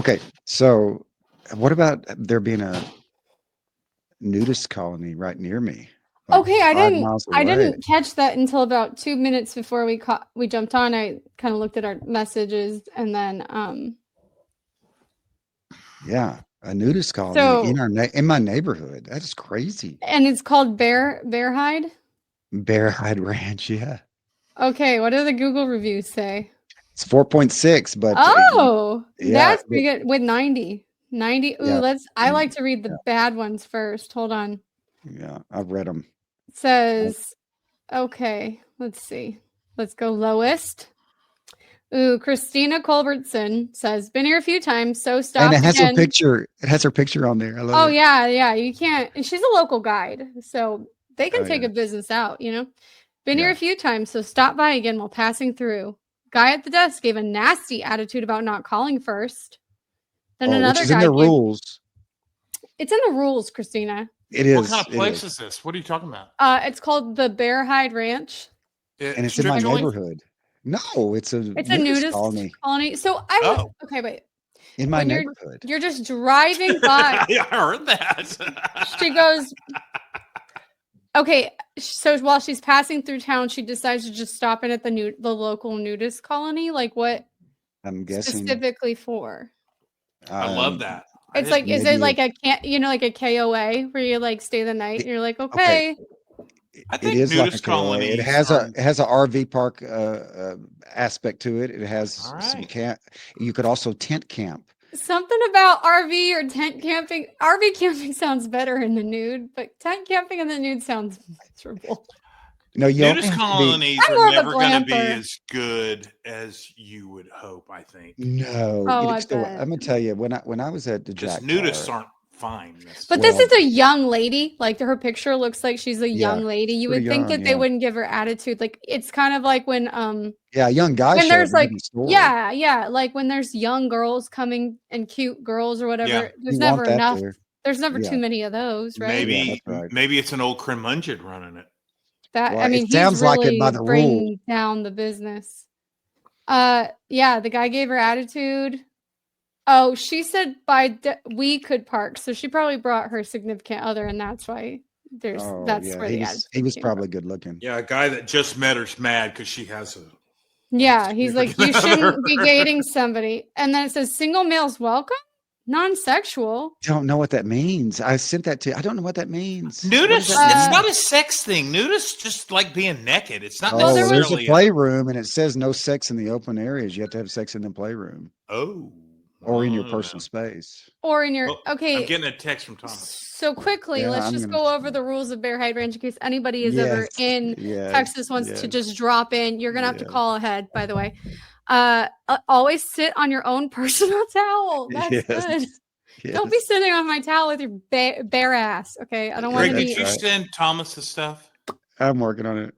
Okay, so what about there being a nudist colony right near me, like Okay, 5 miles I away? didn't catch that until about 2 minutes before we jumped on. I kind of looked at our messages and then Yeah, a nudist colony in so in my neighborhood. That's crazy. and it's called Bear Hide. Bear Hide Ranch, yeah. Okay, what do the Google reviews say? It's 4.6, but Oh, yeah, that's pretty good with 90. 90. Ooh, yeah, I and like to read the bad ones first. Hold on. yeah, I've read them. It says, okay, let's see. Let's go lowest. Ooh, Christina Culbertson says, been here a few times, so And it stopped has her again. picture. It has her picture on there. I love Oh it. yeah, yeah. You can't. And she's a local guide, so they can Oh take yeah, a business out. Been here yeah. a few times, so stop by again while passing through. Guy at the desk gave a nasty attitude about not calling first. Then Oh, which another is in guy their gave. rules. It's in the rules, Christina. It What kind is. of It place is, is this? What are you talking about? It's called the Bear Hide Ranch. and it's in my Strictly? neighborhood. No, it's a It's a nudist nudist colony colony. So I would. Oh, Okay, wait. in my When neighborhood. you're just driving by, I heard that. she goes, okay, so while she's passing through town, she decides to just stop in at the local nudist colony. Like what I'm guessing. specifically for? I love Um, that. I It's like, didn't. is it maybe like a can't like a KOA where you like stay the night it, and you're like, okay. okay, I It think is like a nudist KOA. colonies are It has a RV park aspect to it. It all has some right. camp. You could also tent camp. something about RV or tent camping. RV camping sounds better in the nude, but tent camping in the nude sounds miserable. No, you only Nudist have to be. colonies I'm are more of a never going to be glamper. as good as you would hope. I think No, Oh, you I still. bet. I'm gonna tell you when I was at the because Jack nudists Tar. aren't fine But this necessarily. Well, is a young lady. Like her picture looks like she's a yeah, young lady. she's You pretty would think young. that they Yeah, wouldn't give her attitude. Like it's kind of like yeah. A young guy showed up there's near the like store. yeah, yeah, like when there's young girls coming and cute girls or Yeah, whatever, there's You want never that enough. there? There's never too Yeah, many of those, right? yeah. maybe That's right. maybe it's an old curmudgeon running it. That Well, I mean, it he's sounds like it by really the rules. bringing down the business. Yeah, the guy gave her attitude. Oh, she said we could park, so she probably brought her significant other, and Oh that's yeah, where the he attitude was came from. probably good looking. Yeah, a guy that just met her's mad because she has a Yeah, he's like, you significant shouldn't be other. dating somebody. And then it says single males welcome, non-sexual. Don't know what that means. I sent that to. I don't know what that means. What does that Nudist, it's mean? not a sex thing. Nudist just like being naked. It's not Well, Oh, there well, there's a necessarily a playroom, and it says no sex in the open areas. You have to have sex in the playroom oh. or in your Oh, personal no. space. or in your Well, I'm okay. getting a text from Thomas. So quickly, Yeah, let's I'm just gonna. go over the rules of Bear Hide Ranch in case anybody is ever Yes, in yes, Texas wants to yes, just drop in. You're gonna have to yes, call ahead, by the way. Always sit on your own personal towel. That's yes, good. Don't be yes. sitting on my towel with your bare ass. Okay, I don't want Yeah, to Greg, that's did be. you right. send Thomas the stuff? I'm working on it.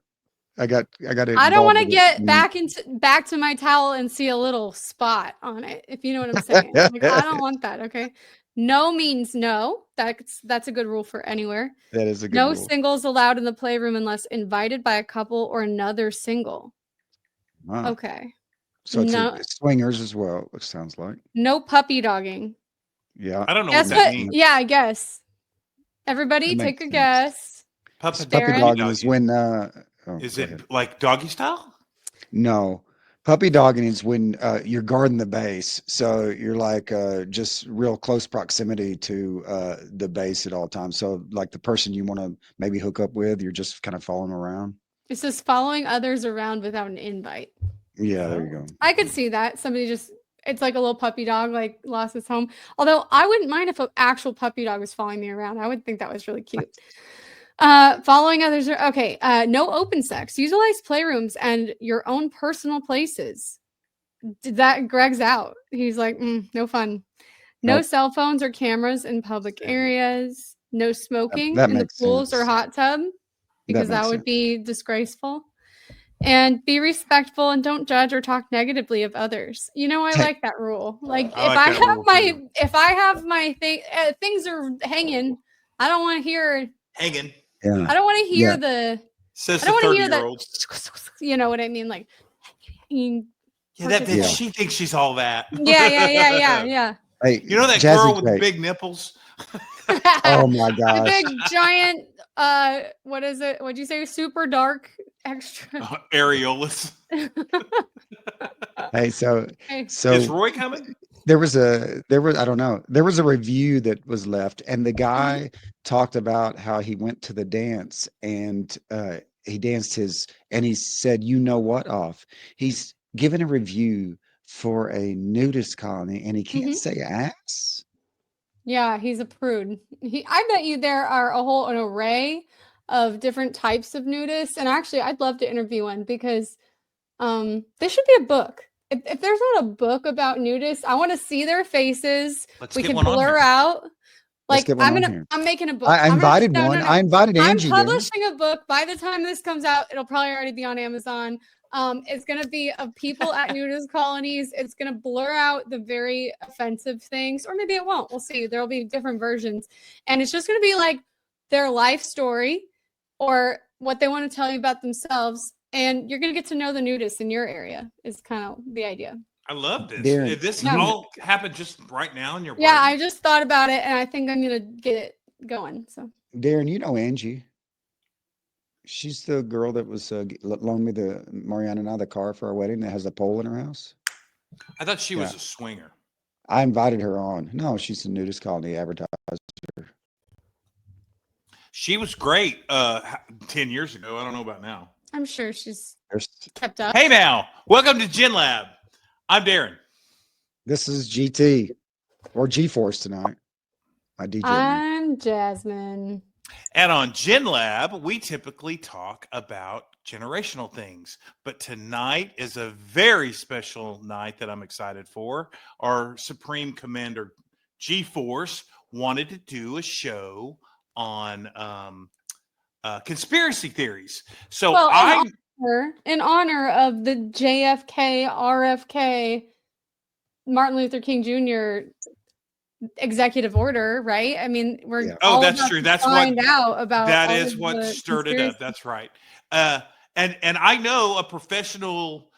I got I don't involved want to with it. get back to my towel and see a little spot on it. If you know what I'm saying. Like I don't want that. Okay. No means no. That's a good rule for anywhere. That is a good No rule. singles allowed in the playroom unless invited by a couple or another single. Wow. Okay. So No, it's swingers as well. It sounds like. no puppy dogging. Yeah, I don't know what Guess that what? means. Yeah, I guess. that Everybody take makes a sense. guess. Puppy Puppy Darren? dogging is doggy. when. Oh, Is go ahead. it like doggy style? No, puppy dogging is when you're guarding the base. So you're like just real close proximity to the base at all times. So like the person you want to maybe hook up with, you're just kind of following around. It says following others around without an invite. Yeah, there you Oh. go. I could see that. Somebody just it's like a little puppy dog like lost its home. Although I wouldn't mind if an actual puppy dog was following me around. I would think that was really cute. Following others are okay. No open sex. Utilize playrooms and your own personal places. Did that Greg's out. He's like, no fun. No Nope, cell phones or cameras in public areas. No smoking that in the makes pools or sense. hot tub That because that makes would sense. be disgraceful. And be respectful and don't judge or talk negatively of others. I Hey, like that rule. Like I like that rule too. if I have my things are hanging, I don't want to hear Hanging, yeah, I don't want to hear yeah. the says I the don't want to hear 30-year that old. you know what I mean like Yeah, that bitch, Yeah. she thinks she's all that. yeah, yeah, yeah, yeah, yeah. Hey, You know that girl Jazzy with the J. big nipples? Oh my The gosh. big giant, what is it? What'd you say? Super dark extra. Areolas. Hey, so Hey. Is so Roy coming? there was I don't know. There was a review that was left, and the Mhm. guy talked about how he went to the dance and he danced his and he said, "You know what?" off. He's given a review for a nudist colony, and he can't Mhm. say ass. Yeah, he's a prude. I bet you there are an array of different types of nudists, and actually, I'd love to interview one because there should be a book. If there's not a book about nudists, I want to see their faces. Let's We get can one on blur here. out. Let's Like get one on here. I'm making a book. I I'm gonna invited no no one. no. I invited I'm Angie there. publishing a book. By the time this comes out, it'll probably already be on Amazon. It's gonna be of people at nudist colonies. It's gonna blur out the very offensive things, or maybe it won't. We'll see. There'll be different versions, and it's just gonna be like their life story or what they want to tell you about themselves, and you're gonna get to know the nudists in your area. Is kind of the idea. I love this. Darren, This Yeah. you all happened just right now in your Yeah, brain. I just thought about it, and I think I'm gonna get it going. So. Darren, you know Angie. She's the girl that was loaned me the Mariana and I the car for our wedding that has a pole in her house. I thought she was Yeah, a swinger. I invited her on. No, she's a nudist colony advertiser. She was great 10 years ago. I don't know about now. I'm sure she's There's, kept up. Hey now, welcome to GenLab. I'm Darren. this is GT or G-Force tonight. My DJ name. I'm Jasmine. And on GenLab, we typically talk about generational things. But tonight is a very special night that I'm excited for. Our Supreme Commander G-Force wanted to do a show on conspiracy theories. So Well, I in honor of the JFK, RFK, Martin Luther King Jr. executive order, right? I mean, we're Yeah. Oh, all that's about true. to That's what find out about that all is of what the stirred it up. conspiracy. That's right. Uh, and I know a professional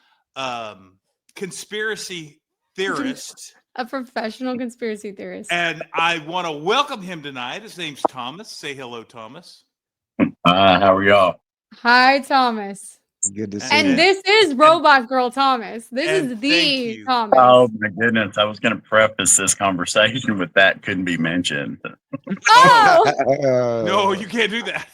conspiracy theorist, A professional conspiracy theorist. and I want to welcome him tonight. His name's Thomas. Say hello, Thomas. How are y'all? Hi, Thomas. Good to see And you. this is Robot Girl Thomas. This and is thank the you. Thomas. Oh my goodness! I was going to preface this conversation with that couldn't be mentioned. Oh, No, you can't do that.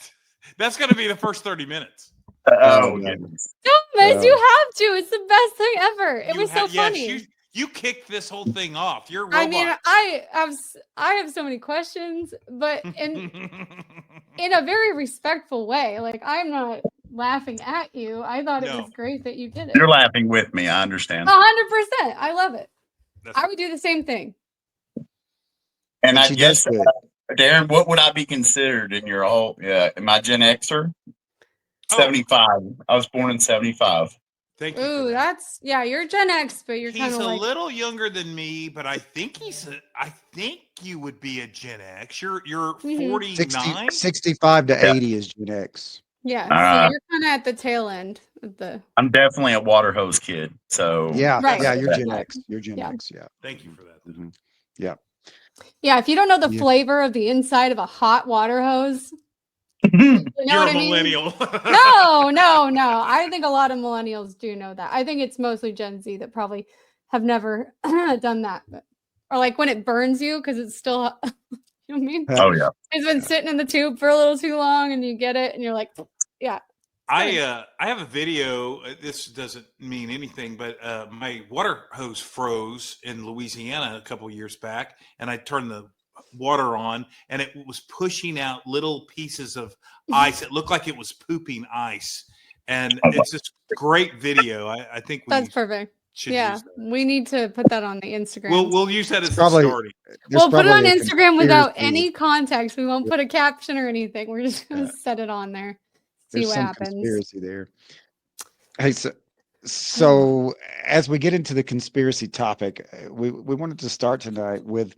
That's going to be the first 30 minutes. Oh no. goodness! Thomas, you have to. It's the best thing ever. It was so funny. Yes, you kicked this whole thing off. You're a I robot. mean, I have so many questions, but in a very respectful way. Like, I'm not laughing at you. I thought it No. was great that you did it. You're laughing with me. I understand. 100%. I love it. I would do the same thing. And I she guess, does good. Darren, what would I be considered in your whole? Am I Gen Xer? 75. I was born in 75. Thank you. Ooh, For that. that's you're Gen X, but you're kind He's of a like little younger than me, but I think I think you would be a Gen X. You're 49. 65 to Yeah. 80 is Gen X. yeah. So Uh, you're kind of at the tail end of the I'm definitely a water hose kid. So Yeah, right. yeah, you're Gen Yeah. X. You're Gen Yeah. X, yeah. Thank you for that. Mhm. Yeah. Yeah, if you don't know the Yeah. flavor of the inside of a hot water hose, you know You're what a I mean? millennial. No. I think a lot of millennials do know that. I think it's mostly Gen Z that probably have never done that. Or like when it burns you because it's still, you know what I mean? oh yeah. It's been sitting in the tube for a little too long and you get it and you're like, yeah. I have a video. This doesn't mean anything, but my water hose froze in Louisiana a couple years back, and I turned the water on, and it was pushing out little pieces of ice. It looked like it was pooping ice, and it's this great video. I think That's perfect. should Yeah, use that. we need to put that on the Instagram. We'll use that as the Probably starting. there's We'll put it on probably a Instagram without conspiracy. any context. We won't put a caption or anything. We're just gonna Yeah. set it on there. See There's what some happens. conspiracy there. Hey, so as we get into the conspiracy topic, we wanted to start tonight with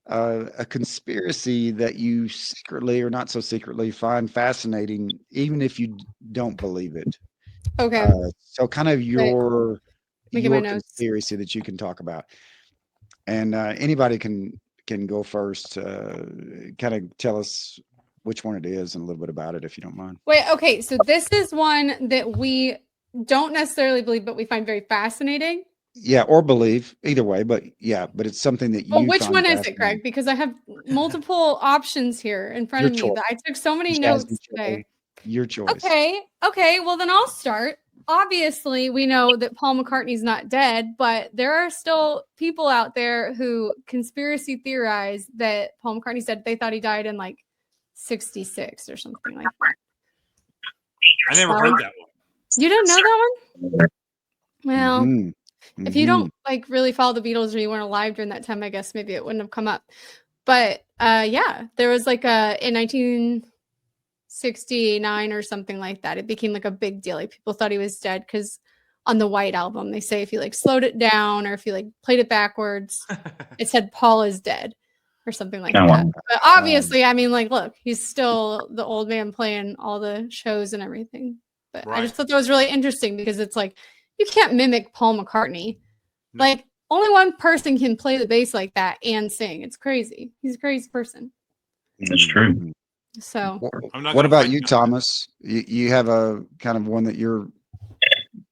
a conspiracy that you secretly or not so secretly find fascinating, even if you don't believe it. Okay. So kind of Making my your notes. conspiracy that you can talk about. And anybody can go first. Kind of tell us which one it is and a little bit about it, if you don't mind. Wait, okay. So this is one that we don't necessarily believe, but we find very fascinating. Yeah, or believe, either way. But yeah, but it's something that Well, you which find one is it, fascinating. Greg? Because I have multiple options here in front Your of me choice. that I took so many Jazzy notes Joy, today. your choice. Okay. Well, then I'll start. Obviously, we know that Paul McCartney's not dead, but there are still people out there who conspiracy theorize that Paul McCartney's dead. They thought he died in like 66 or something like that. I never heard that one. You didn't know that one? Well, Mm-hmm. if you don't like really follow the Beatles or you weren't alive during that time, I guess maybe it wouldn't have come up. But yeah, there was like in 1969 or something like that, it became like a big deal. Like people thought he was dead because on the White Album, they say if you like slowed it down or if you like played it backwards, it said Paul is dead or something like that. But obviously, I mean, like, look, he's still the old man playing all the shows and everything. But I just thought that was really interesting because it's like you can't mimic Paul McCartney. No. Like only one person can play the bass like that and sing. It's crazy. He's a crazy person. That's true. So what about you, Thomas? You have a kind of one that you're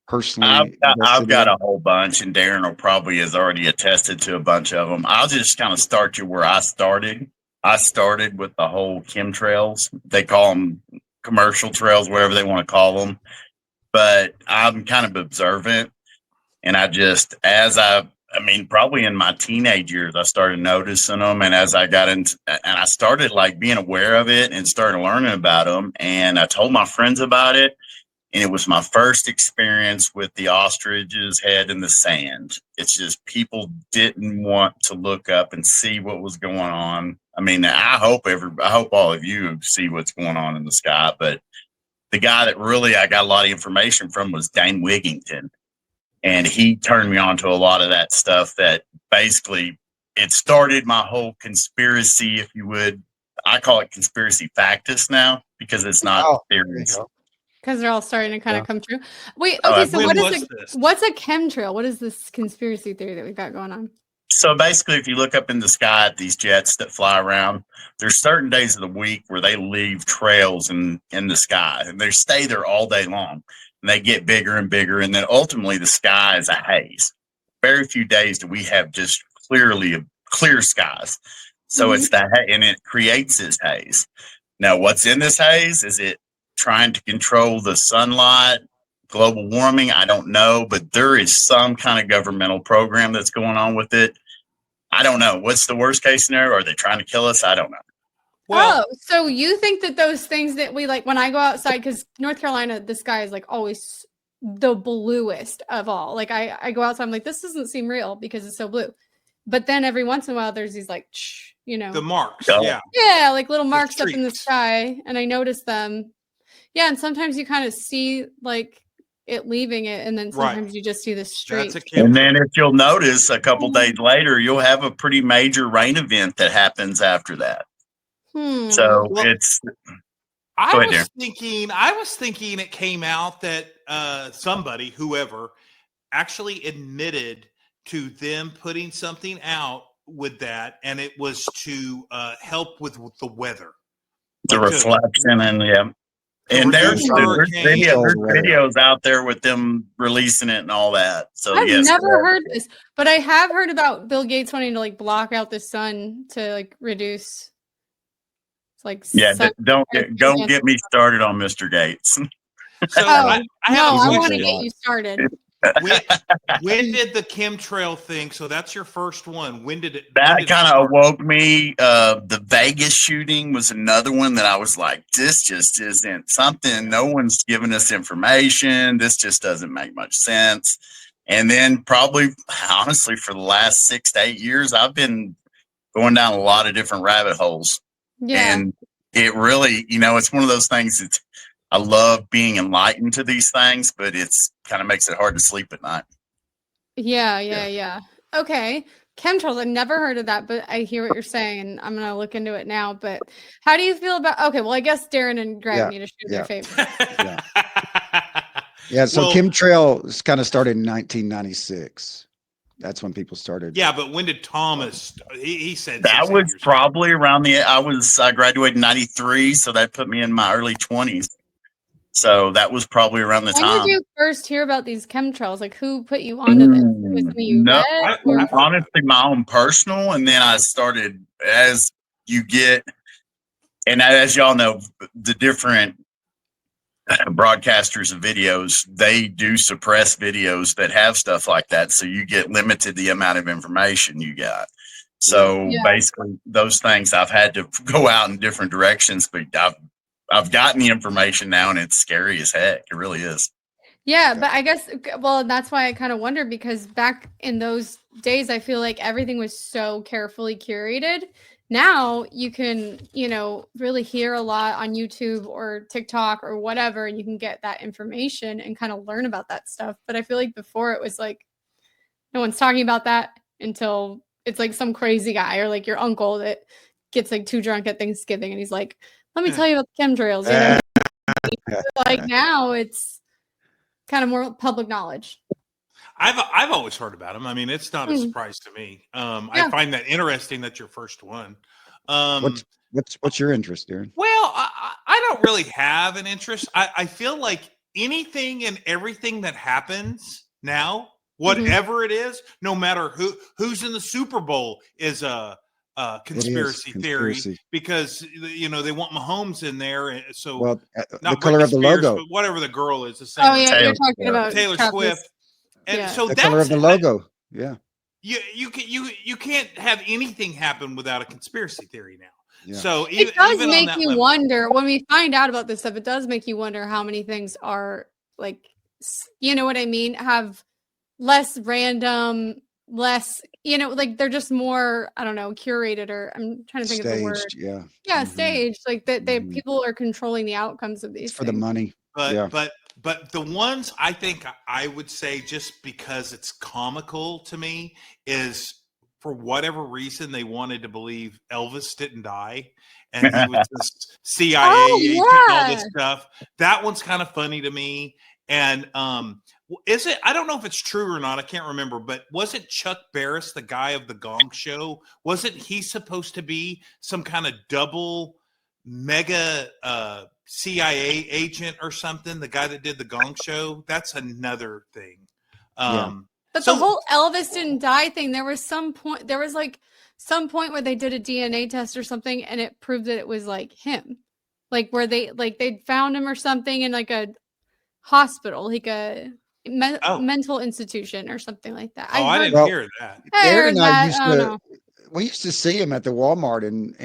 personally I've got a whole bunch, and Darren will probably has already attested to a bunch of them. I'll just kind of start you where I started. I started with the whole chemtrails. They call them commercial trails, whatever they want to call them. But I'm kind of observant, and probably in my teenage years, I started noticing them. And as I got into, and I started like being aware of it and started learning about them. And I told my friends about it. And it was my first experience with the ostrich's head in the sand. It's just people didn't want to look up and see what was going on. I mean, I hope all of you see what's going on in the sky. But the guy that really I got a lot of information from was Dane Wigington. And he turned me on to a lot of that stuff that basically it started my whole conspiracy, if you would. I call it conspiracy factus now because it's not theories. Because they're all starting to kind of come true. Wait, okay, so what's a chemtrail? What is this conspiracy theory that we've got going on? So basically, if you look up in the sky at these jets that fly around, there's certain days of the week where they leave trails in the sky, and they stay there all day long. And they get bigger and bigger, and then ultimately the sky is a haze. Very few days do we have just clear skies. So it's that, and it creates this haze. Now, what's in this haze? Is it trying to control the sunlight, global warming? I don't know, but there is some kind of governmental program that's going on with it. I don't know. What's the worst case scenario? Are they trying to kill us? I don't know. Well, so you think that those things that we like when I go outside, because North Carolina, the sky is like always the bluest of all. Like I go outside, I'm like, this doesn't seem real because it's so blue. But then every once in a while, there's these like, the marks. Yeah, like little marks up in the sky, and I notice them. Yeah, and sometimes you kind of see like it leaving it, and then sometimes you just see the streak. And then if you'll notice, a couple days later, you'll have a pretty major rain event that happens after that. So I was thinking it came out that somebody, whoever, actually admitted to them putting something out with that, and it was to help with the weather, the reflection, and there's videos out there with them releasing it and all that. So I've never heard this, but I have heard about Bill Gates wanting to like block out the sun to like reduce. Don't get me started on Mr. Gates. So I want to get you started. When did the chemtrail thing? So that's your first one. When did it? That kind of awoke me. The Vegas shooting was another one that I was like, this just isn't something. No one's giving us information. This just doesn't make much sense. And then probably, honestly, for the last 6 to 8 years, I've been going down a lot of different rabbit holes. Yeah. And it really, it's one of those things I love being enlightened to these things, but it's kind of makes it hard to sleep at night. Yeah. Okay. Chemtrails, I never heard of that, but I hear what you're saying, and I'm going to look into it now. But how do you feel about, okay, well, I guess Darren and Greg need to share their favorites. So chemtrails kind of started in 1996. That's when people started. Yeah, but when did Thomas? He said That 6 8 was years ago. probably around I graduated in 93, so that put me in my early 20s. So that was probably around the When did time. you first hear about these chemtrails? Like, who put you onto this? Was it something you No, read? Or? I've heard honestly, my own personal, and then I started as you get, and as y'all know, the different broadcasters of videos, they do suppress videos that have stuff like that, so you get limited the amount of information you got. So Yeah. basically, those things I've had to go out in different directions, but I've gotten the information now, and it's scary as heck. It really is. Yeah, but I guess, well, that's why I kind of wonder, because back in those days, I feel like everything was so carefully curated. Now you can, really hear a lot on YouTube or TikTok or whatever, and you can get that information and kind of learn about that stuff. But I feel like before it was like, no one's talking about that until it's like some crazy guy or like your uncle that gets like too drunk at Thanksgiving and he's like, let me tell you about the chemtrails, like now it's kind of more public knowledge. I've always heard about him. I mean, it's not a surprise to me. I find that interesting. That's your first one. What's your interest, Darren? Well, I don't really have an interest. I feel like anything and everything that happens now, whatever it is, no matter who's in the Super Bowl, is a conspiracy theory, because they want Mahomes in there. So the color of the logo, but whatever the girl is, the same. Oh yeah, you're talking about Taylor Swift. And so the that's color of the logo. Yeah. You can't have anything happen without a conspiracy theory now. Yeah. So it does make you wonder when we find out about this stuff. It does make you wonder how many things are like, you know what I mean? Have less random, less, like they're just more, I don't know, curated, or I'm trying to think staged, of the word. Yeah. Yeah, staged. Like that, people are controlling the outcomes of these for the money. But the ones I think I would say, just because it's comical to me, is for whatever reason they wanted to believe Elvis didn't die and he was this CIA agent and all this stuff. That one's kind of funny to me. And is it? I don't know if it's true or not. I can't remember. But wasn't Chuck Barris, the guy of the Gong Show, wasn't he supposed to be some kind of double mega CIA agent or something? The guy that did the Gong Show. That's another thing. But the whole Elvis didn't die thing, there was some point where they did a DNA test or something and it proved that it was like him. Like where they'd found him or something in like a hospital, like a mental institution or something like that. I didn't hear that. Aaron and I we used to see him at the Walmart in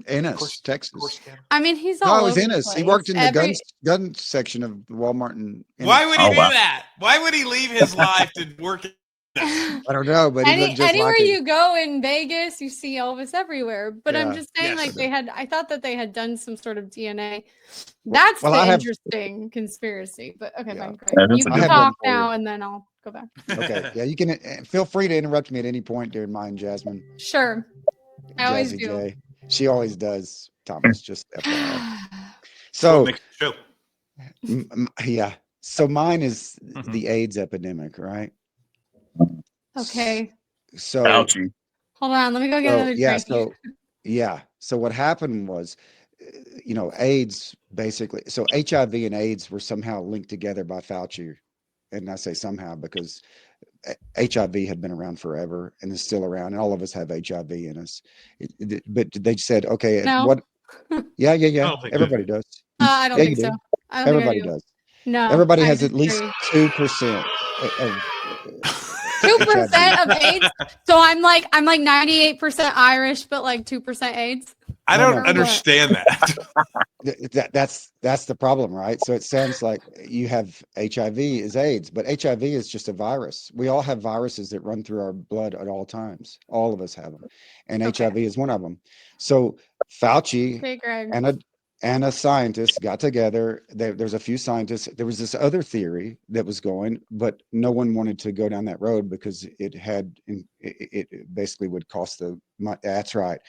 Ennis, Texas. I mean, he's all over Ennis. the place. He worked in the gun section of Walmart in Ennis. Why would he do that? Why would he leave his life to work? I don't know, but he looked just anywhere like you go in Vegas, you see Elvis everywhere. But I'm just saying, I thought that they had done some sort of DNA. That's the interesting conspiracy. But okay, fine, great. You can talk now, and then I'll go back. Okay, yeah, you can feel free to interrupt me at any point during mine, Jasmine. Sure, I always do. J. She always does, Thomas. Just FYI. So, yeah. So mine is the AIDS epidemic, right? Okay. So hold on, let me go get another drink. So what happened was, AIDS basically. So HIV and AIDS were somehow linked together by Fauci, and I say somehow because HIV had been around forever and is still around, and all of us have HIV in us. But they said, okay, what? Yeah. Everybody does. I don't think so. Everybody does. No, everybody has at least 2% of 2% of AIDS. So I'm like 98% Irish, but like 2% AIDS. I don't understand that. That's the problem, right? So it sounds like you have HIV is AIDS, but HIV is just a virus. We all have viruses that run through our blood at all times. All of us have them, and HIV is one of them. So Fauci and a scientist got together. There's a few scientists. There was this other theory that was going, but no one wanted to go down that road because it basically would cost the money. That's right.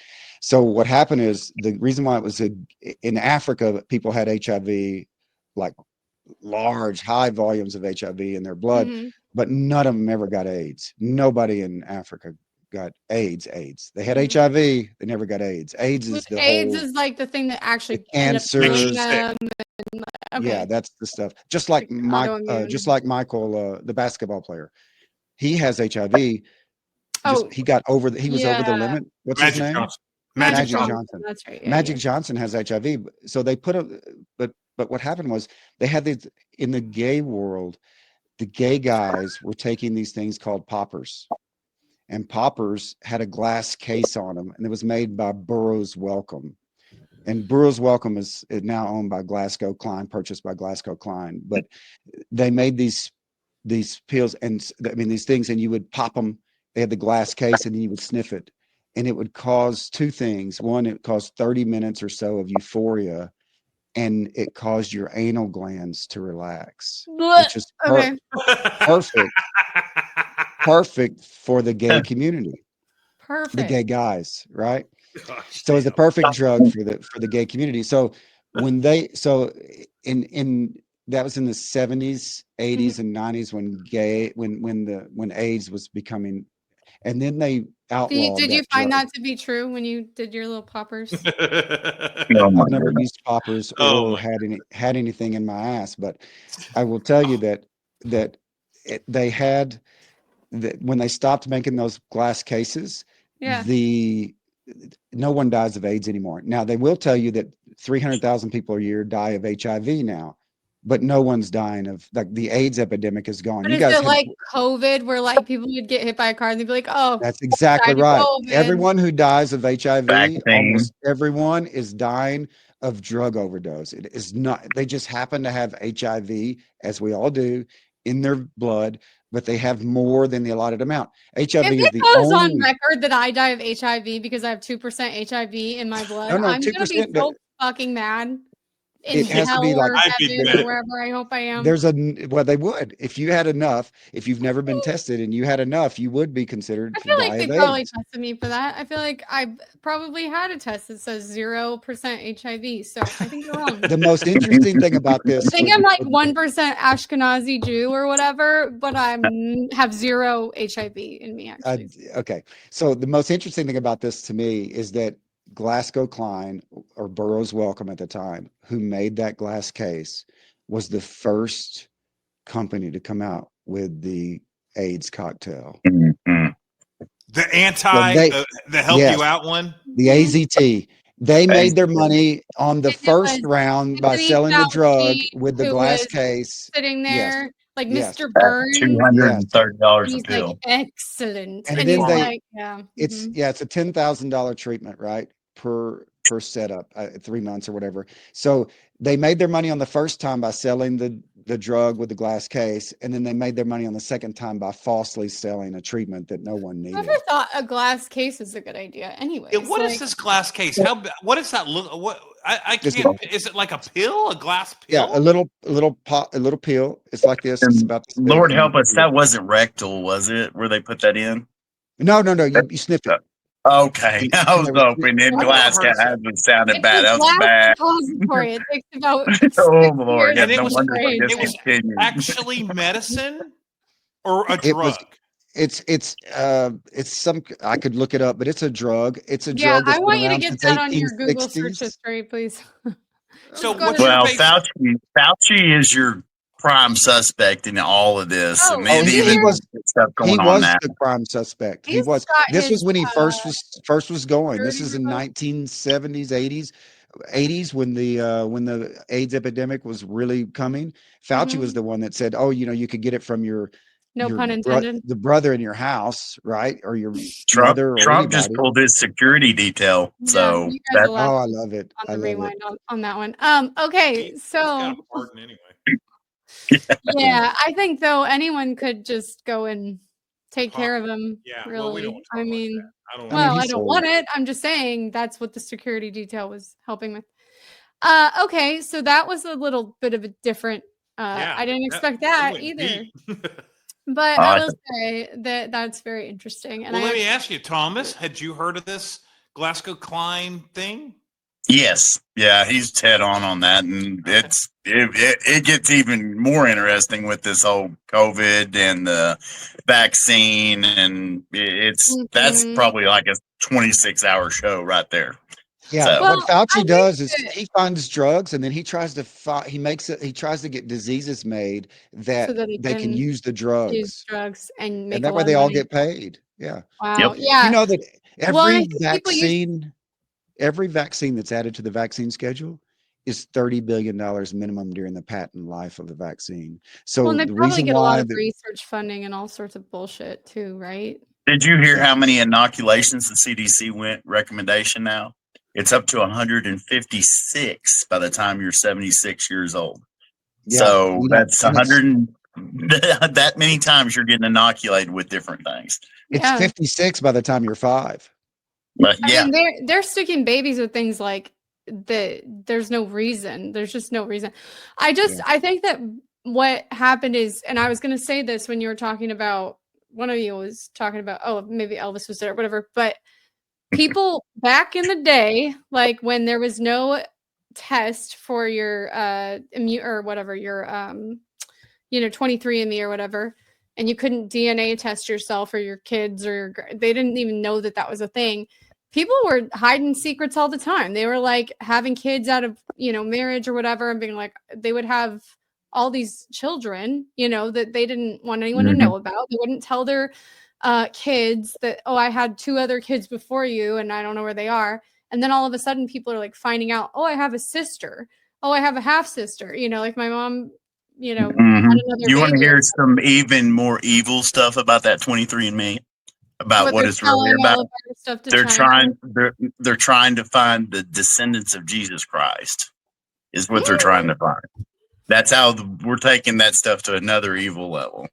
So what happened is the reason why it was in Africa, people had HIV, like large, high volumes of HIV in their blood. but none of them ever got AIDS. Nobody in Africa got AIDS. They had Mhm. HIV. They never got AIDS. AIDS is the AIDS whole is like the thing that the actually end up Makes killing you cancers. sick. them. Yeah, Okay, that's the stuff. like Just autoimmune. like Michael, the basketball player, he has HIV. Oh, He got over he was over the yeah, limit. What's his Magic name? Johnson. Magic Magic Magic Johnson. Johnson. Johnson. That's right. Yeah, Magic yeah. Johnson has HIV. So they put a, but what happened was they had these in the gay world. The gay guys were taking these things called poppers, and poppers had a glass case on them, and it was made by Burroughs Wellcome. And Burroughs Wellcome is now owned by GlaxoSmithKline, purchased by GlaxoSmithKline. But they made these pills, and I mean these things, and you would pop them. They had the glass case, and then you would sniff it, and it would cause two things. One, it caused 30 minutes or so of euphoria, and it caused your anal glands to relax, Blech. which is Okay, perfect, perfect for the gay community, the perfect. gay guys, right? Gosh, So it's the damn. perfect drug for the gay community. So when they so in that was in the 70s, Mhm. 80s, and 90s when AIDS was becoming, and then they outlawed Did you that find drug. that to be true when you did your little poppers? Oh my I've never goodness. used poppers Oh or my. had anything in my ass, but I will tell you that they had that when they stopped making those glass cases, Yeah. the no one dies of AIDS anymore. Now they will tell you that 300,000 people a year die of HIV now, but no one's dying of like the AIDS epidemic is gone. But You is guys it have like COVID where like people would get hit by a car and they'd be like, "Oh, That's exactly died of right. COVID." Everyone who dies of HIV, Vaccine. almost everyone is dying of drug overdose. It is not, they just happen to have HIV, as we all do, in their blood, but they have more than the allotted amount. If HIV is it the goes on only, record that I die of HIV because I have 2% HIV in my blood, no, I'm gonna be 2%, so fucking mad in it has to be hell like, or I'd be heaven or mad. wherever I hope I am. there's a, well, they would. If you had enough, if you've never been tested and you had enough, you would be considered I to feel die like of they probably AIDS. tested me for that. I feel like I probably had a test that says 0% HIV, so I think you're wrong. The most interesting thing about I this think I'm like 1% Ashkenazi Jew or whatever, but have 0 HIV in me Uh, actually. okay. So the most interesting thing about this to me is that GlaxoSmithKline or Burroughs Wellcome at the time, who made that glass case, was the first company to come out with the AIDS cocktail. Mhm. The So anti, they, the help you yes, out one. the Mhm. AZT. They Hey, made their money on the And it first was round by Anthony selling the drug Fauci with the who glass was case. sitting Yes, there like yes, Mr. at two Burns, hundred yes. and thirty and dollars a he's like, pill. "Excellent," And and then he's they, like, "Yeah, it's, mhm." yeah, it's a $10,000 treatment, right? Per setup, 3 months or whatever. So they made their money on the first time by selling the drug with the glass case, and then they made their money on the second time by falsely selling a treatment that no one Whoever needed. thought a glass case is a good idea Yeah, anyways? what is Like, this glass case? What does that look? What I It's can't. Is it like a pill? A glass yeah, pill? a little pill. It's like this. It's And about this big, Lord and help us, that wasn't rectal, was it? Where they put that in? no. You sniff it, Okay, I and was they would hoping in I've never glass heard of cat that. was sounded it's bad. a That was glass bad. suppository. It takes about Oh 6 Lord, years yeah, And to it no was wonder they degrade, it but was discontinued. actually medicine or a it was drug. it's some, I could look it up, but it's a drug. It's a yeah, drug I that's been want you to around get since that on your Google search 1860s. history, please. So Just go what's to your Well, base? Fauci is your prime suspect in all of this. I Oh, Oh, mean, is he he even here? was stuff he going on was now. the prime suspect. He He's was. got This his was when he first was going. This security is in remote. 1970s, 80s when the AIDS epidemic was really coming. Fauci was Mhm. the one that said, "Oh, you could get it from No pun intended. the brother in your house, right, or your Trump mother or Trump just anybody." pulled his security detail. Yeah, So you guys that will have Oh, I to love it. on I the love it. rewind on that one. Okay, He's got so a pardon anyway. Yeah. yeah, I think though anyone could just go and take Huh. care of him, Yeah. Well, we don't really. want to I talk about mean, that. I don't I want mean, to. well, I he's don't old. want it. I'm just saying that's what the security detail was helping with. Okay, so that was a little bit of a different Yeah. I didn't expect It that went either. deep. But I uh, will say that that's very interesting. And Well, I let me actually ask you, Thomas, had you heard of this Glasgow Klein thing? Yes, yeah, he's dead on that, and it gets even more interesting with this whole COVID and the vaccine, and that's Mhm. probably like a 26-hour show right there. Yeah, So what Well, I Fauci think does is that he finds drugs and then he tries to he tries to get diseases made so that that he they can can use the use drugs, drugs and and make a that way lot of they all money. get paid. Yeah. yep, Wow, You yeah. know that Well, and I think people use every vaccine that's added to the vaccine schedule is $30 billion minimum during the patent life of the vaccine. well, and So they the probably reason get a lot why of the research funding and all sorts of bullshit too, right? did you hear yeah, how many inoculations the CDC went recommendation now? It's up to 156 by the time you're 76 years old. yeah, So you know, that's and it's 100 that many times you're getting inoculated with different things. it's Yeah. 56 by the time you're 5. But I yeah, mean, they're sticking babies with things like there's no reason. There's just no reason. Yeah. I think that what happened is, and I was gonna say this when you were talking about one of you was talking about, oh, maybe Elvis was there, whatever. But people back in the day, like when there was no test for your immune or whatever, your 23andMe or whatever, and you couldn't DNA test yourself or your kids or they didn't even know that that was a thing. People were hiding secrets all the time. They were like having kids out of, marriage or whatever and being like they would have all these children, that they didn't want anyone to mhm. know about. They wouldn't tell their kids that, oh, I had 2 other kids before you and I don't know where they are. And then all of a sudden people are like finding out, oh, I have a sister. Oh, I have a half sister. Like my mom, had another You want to baby hear some even more evil stuff about that 23andMe, about what what they're it's really selling about? all of our stuff to They're China. trying they're trying to find the descendants of Jesus Christ is what they're Mm. trying to find. That's how we're taking that stuff to another evil level.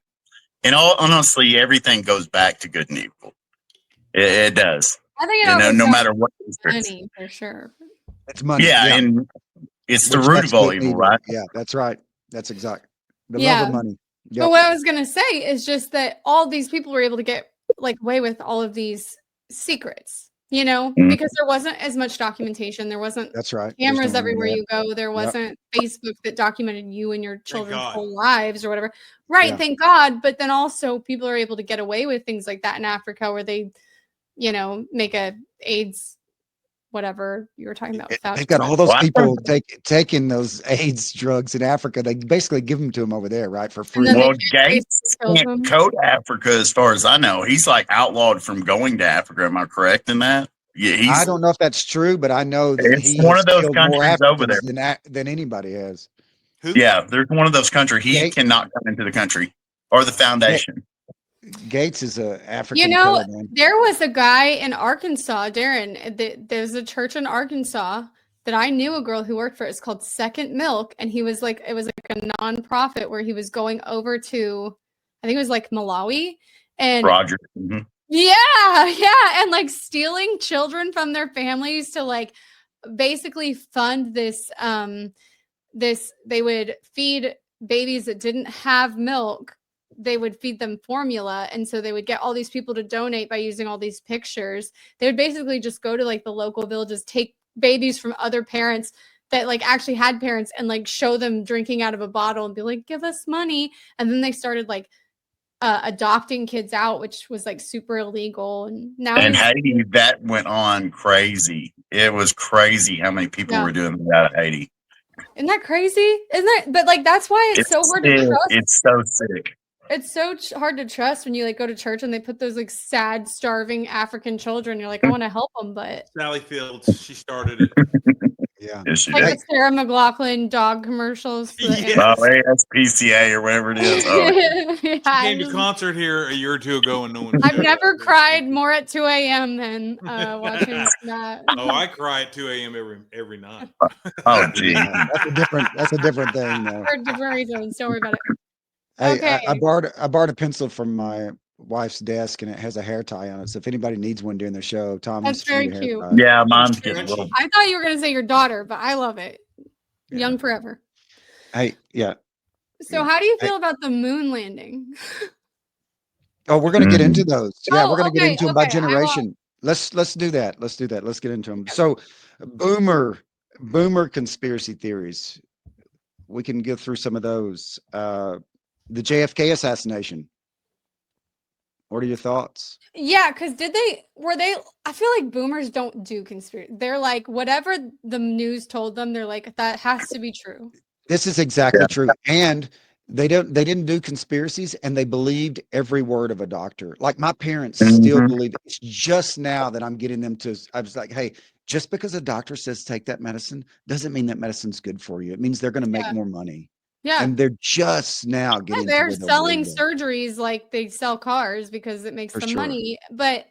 And honestly, everything goes back to good and evil. It does. I think it You all know, goes no back matter what. to money for sure. It's money. Yeah, Yeah. and it's the Which root makes of all good and evil, evil. right? Yeah, that's right. That's exact. The love of Yeah. money. But Yep. what I was gonna say is just that all these people were able to get like away with all of these secrets, Mhm. because there wasn't as much documentation. There wasn't That's right. There's no cameras everywhere internet. you go. There Yep. wasn't Facebook that documented you and your Thank children's God. whole lives or whatever. Right, Yeah. thank God. But then also people are able to get away with things like that in Africa where they, make a AIDS whatever you were talking about with They've Fauci, got but all those Well, people taking those AIDS drugs in Africa. They basically give them to them over there, right, for and then free. they well, Gates basically kills can't them. go to Africa, as far as I know. He's like outlawed from going to Africa. Am I correct in that? Yeah, I he's don't know if that's true, but I know that it's he one has of those killed more countries over there. Africans than anybody has. Who? Yeah, there's one of those countries. He Gate, cannot come into the country or the Ga- foundation. Gates is a You African know, killer, man. there was a guy in Arkansas, Darren. There's a church in Arkansas that I knew a girl who worked for. It's called Second Milk, and it was like a nonprofit where he was going over to, I think it was like Malawi, and Roger. Hmm. yeah, yeah, and like stealing children from their families to like basically fund this they would feed babies that didn't have milk. They would feed them formula, and so they would get all these people to donate by using all these pictures. They would basically just go to like the local villages, take babies from other parents that like actually had parents and like show them drinking out of a bottle and be like, give us money. And then they started like adopting kids out, which was like super illegal. And now And he's, Haiti, that went on crazy. It was crazy how many people yeah. were doing that out of Haiti. Isn't that crazy? Isn't that, but like, that's why it's It's so hard to sick. trust. It's so sick. It's so hard to trust when you like go to church and they put those like sad, starving African children. You're like, I want to help them, but Sally Fields. She started it. Yeah. Yes, you like do. the Sarah McLaughlin dog commercials. Yeah. Oh, ASPCA or whatever it is. Oh, Yeah, She came to concert here a year or two ago and no one I've showed never up. cried more at 2 a.m. than watching that. Oh, I cry at 2 a.m. every night. oh, gee. Yeah. That's a different thing, though. For different reasons. Don't worry about it. Hey, Okay. I borrowed a pencil from my wife's desk, and it has a hair tie on it. So if anybody needs one during the show, Thomas, That's if you very need a hair cute. tie. Yeah, mine's getting a Scrunchy. little. I thought you were going to say your daughter, but I love it. Yeah. Young forever. Hey, yeah. So, Yeah. how do you Hey, feel about the moon landing? oh, we're gonna get Mhm. into those. Yeah, we're Oh, gonna get okay. into them by Okay. generation. let's do that. Let's do that. Let's get into them. So, boomer boomer conspiracy theories. We can go through some of those. The JFK assassination. What are your thoughts? Yeah, because were they, I feel like boomers don't do conspiracy. They're like, whatever the news told them, they're like, that has to be true. This is exactly true. And they didn't do conspiracies, and they believed every word of a doctor. Like my parents still Mhm. believe it. It's just now that I'm getting them to, I was like, hey, just because a doctor says take that medicine doesn't mean that medicine's good for you. It means they're going to make Yeah. more money. Yeah. And they're just now Yeah, getting to they're where they'll selling believe it. surgeries like they sell cars because it makes For them sure. money. But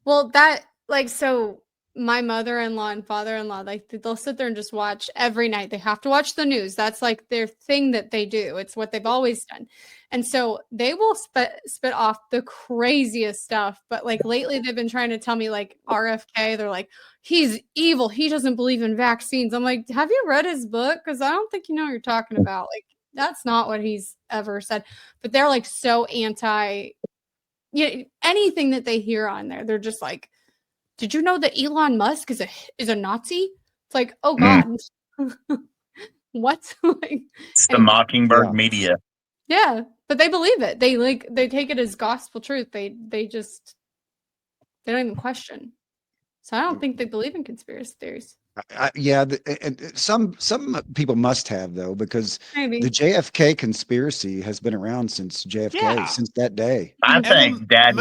well, that like so my mother-in-law and father-in-law, like they'll sit there and just watch every night. They have to watch the news. That's like their thing that they do. It's what they've always done. And so they will spit off the craziest stuff. But like lately they've been trying to tell me like RFK, they're like, he's evil. He doesn't believe in vaccines. I'm like, have you read his book? Because I don't think you know what you're talking about. Like that's not what he's ever said. But they're like so anti, anything that they hear on there. They're just like, did you know that Elon Musk is a Nazi? It's like, oh God, what? Like, It's the anyway, Mockingbird Yeah. media. yeah, but they believe it. They take it as gospel truth. They don't even question. So I don't think they believe in conspiracy theories. Yeah, and some people must have though, because Maybe. the JFK conspiracy has been around since JFK, Yeah. since that day. I And think the Daddy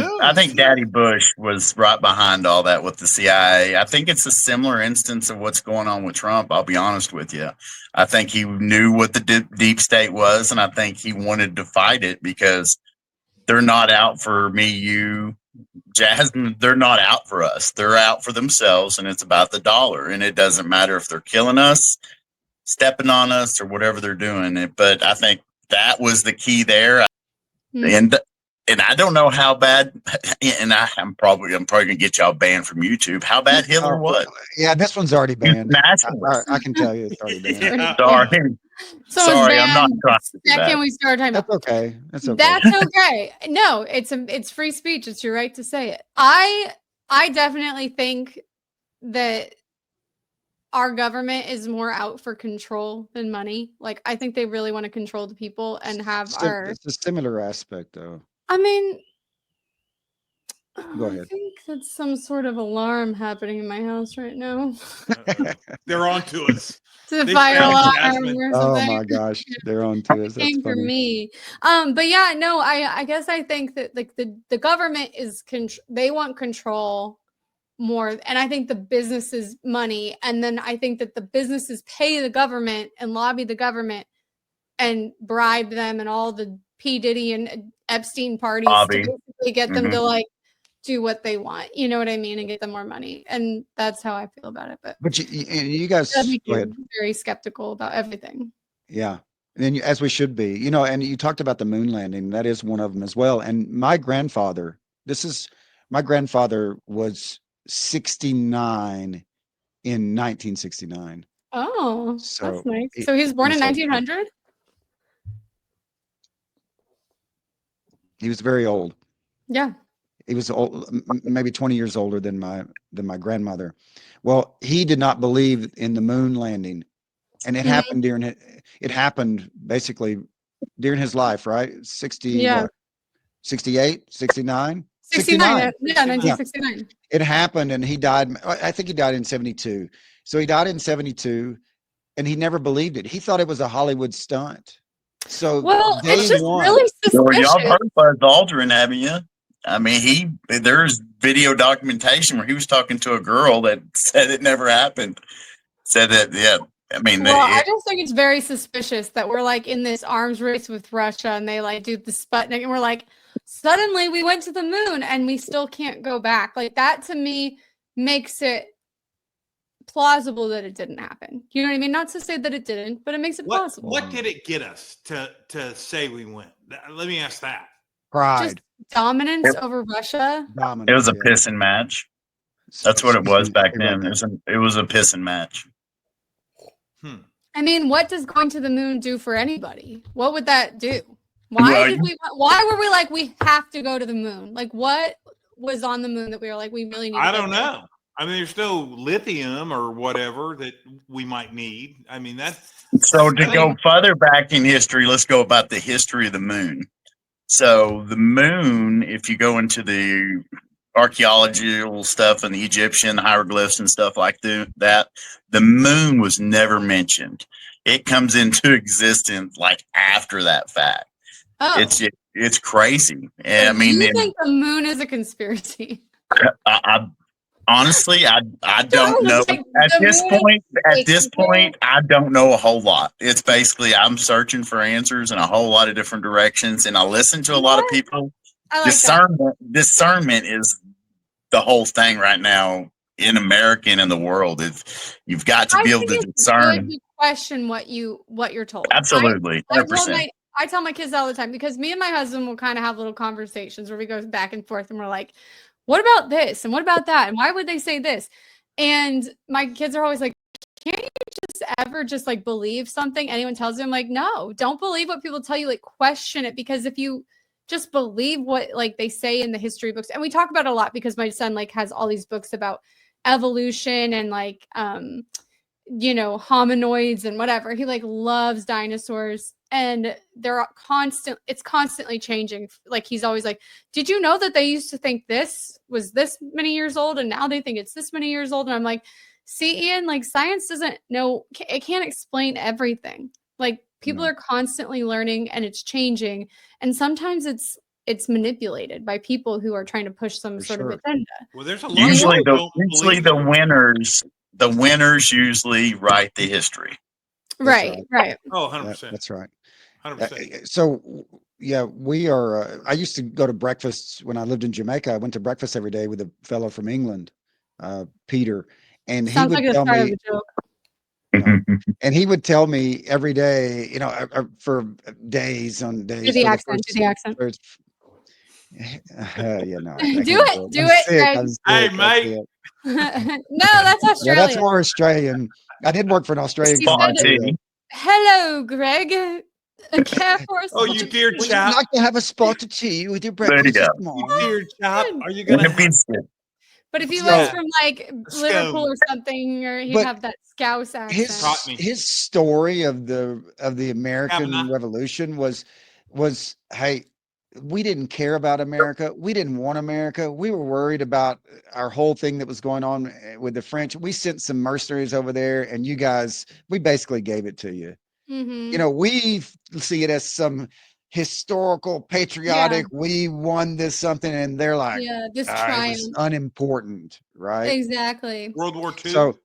moon, sure. Bush was right behind all that with the CIA. I think it's a similar instance of what's going on with Trump. I'll be honest with you. I think he knew what the deep state was, and I think he wanted to fight it because they're not out for me, you, Jasmine. They're not out for us. They're out for themselves, and it's about the dollar. And it doesn't matter if they're killing us, stepping on us, or whatever they're doing. But I think that was the key there. Mhm. And I don't know how bad, and I'm probably gonna get y'all banned from YouTube. How bad Hitler was? Yeah, this one's already He's banned. nationalist. I can tell you it's already banned. Yeah. Sorry, Someone's sorry, I'm not banned. trying to do Second that. we start talking That's about. okay. That's okay. That's okay. No, it's free speech. It's your right to say it. I definitely think that our government is more out for control than money. Like I think they really want to control the people and have our. It's a similar aspect though. I mean, Go I ahead. think that's some sort of alarm happening in my house right now. Uh-oh. They're on to us. It's a They fire found alarm Jasmine. or Oh something. my gosh, they're on to us. That's Came for funny. me. But yeah, no, I guess I think that like the government is they want control more, and I think the businesses money, and then I think that the businesses pay the government and lobby the government and bribe them and all the P Diddy and Epstein parties Bobby. to basically get them Mhm. to like do what they want. You know what I mean? And get them more money. And that's how I feel about it. But But you guys, I think go you're ahead. very skeptical about everything. Yeah. And then as we should be, and you talked about the moon landing. That is one of them as well. And my grandfather was 69 in 1969. Oh, that's So nice. So he was born in he's 1900? he was very old. Yeah. He was old, maybe 20 years older than my grandmother. Well, he did not believe in the moon landing, and it Mhm. happened it happened basically during his life, right? 60 Yeah. what? 68, 69? 69. 69. Yeah, 69. 1969. It happened and he died. I think he died in 72. So he died in 72 and he never believed it. He thought it was a Hollywood stunt. So Well, day it's just one, really Well, y'all suspicious. heard Buzz Aldrin, haven't you? I mean, there's video documentation where he was talking to a girl that said it never happened. Said that, yeah. I mean, Well, I just think it's very suspicious that we're like in this arms race with Russia and they like do the Sputnik and we're like, suddenly we went to the moon and we still can't go back. Like that to me makes it plausible that it didn't happen. You know what I mean? Not to say that it didn't, but it makes it plausible. What did it get us to say we went? Let me ask that. Just pride, dominance over Russia. dominance. it was a yeah. pissing match. That's what it was back then. Right. It was a pissing match. I mean, what does going to the moon do for anybody? What would that do? Why Well, were we like, we have to go to the moon? Like what was on the moon that we were like, we really need to I get don't there? know. I mean, there's no lithium or whatever that we might need. I mean, So to I go think, further back in history, let's go about the history of the moon. So the moon, if you go into the archaeological stuff and the Egyptian hieroglyphs and stuff like that, the moon was never mentioned. It comes into existence like after that fact. Oh, It's crazy. so And I mean, you and think the moon is a conspiracy? I honestly, I don't Charles know is like, at the this moon is point. At fake. this point, I don't know a whole lot. It's basically I'm searching for answers in a whole lot of different directions, and I listen to a lot of What? people. I like that. Discernment is the whole thing right now in America and in the world. You've got to I be able think to it's good discern. to question what you're told. Absolutely, I 100%. tell my kids all the time, because me and my husband will kind of have little conversations where we go back and forth and we're like, what about this? And what about that? And why would they say this? And my kids are always like, can't you just ever just like believe something anyone tells you? I'm like, no, don't believe what people tell you. Like, question it, because if you just believe what like they say in the history books, and we talk about it a lot because my son like has all these books about evolution and like hominoids and whatever. He like loves dinosaurs, and it's constantly changing. Like he's always like, did you know that they used to think this was this many years old and now they think it's this many years old? And I'm like, see, Ian, like science doesn't know, it can't explain everything. Like people No. are constantly learning and it's changing, and sometimes it's manipulated by people who are trying to push some For sort of sure. agenda. well, there's a lot of Usually, people who don't believe it. the winners usually write the history. That's Right, right. right. Oh, 100%. That's right. 100%. So yeah, we are. I used to go to breakfasts when I lived in Jamaica. I went to breakfast every day with a fellow from England, Peter, and he Sounds like would the tell start of me, a joke. no, and he would tell me every day, for days on Do days the for the accent. Do first. the accent. First yeah, no, I Do can't it. do it. Do I'm it, sick. Greg. I'm Hey, sick. I mate. can't. No, that's Yeah, that's Australia. more Australian. I did work for an Australian She said, company. Spontaneity. hello, Greg. Care for a Oh, you spot? dear Would you chap. like to have a spot of tea with your There you breakfast go. this You morning? dear chap. Good. Are you And going a to have biscuit. But if he was Yeah. from like Liverpool scone? or something, or he'd But have that Scouse accent. Taught me. his story of the American Kavanaugh. Revolution was hey, we didn't care about America. We didn't want America. We were worried about our whole thing that was going on with the French. We sent some mercenaries over there, and you guys, we basically gave it to you. Mm-hmm. We see it as some historical, Yeah, patriotic, we won this something, and they're like, yeah, this it was triumph. unimportant, right? Exactly. World War II. So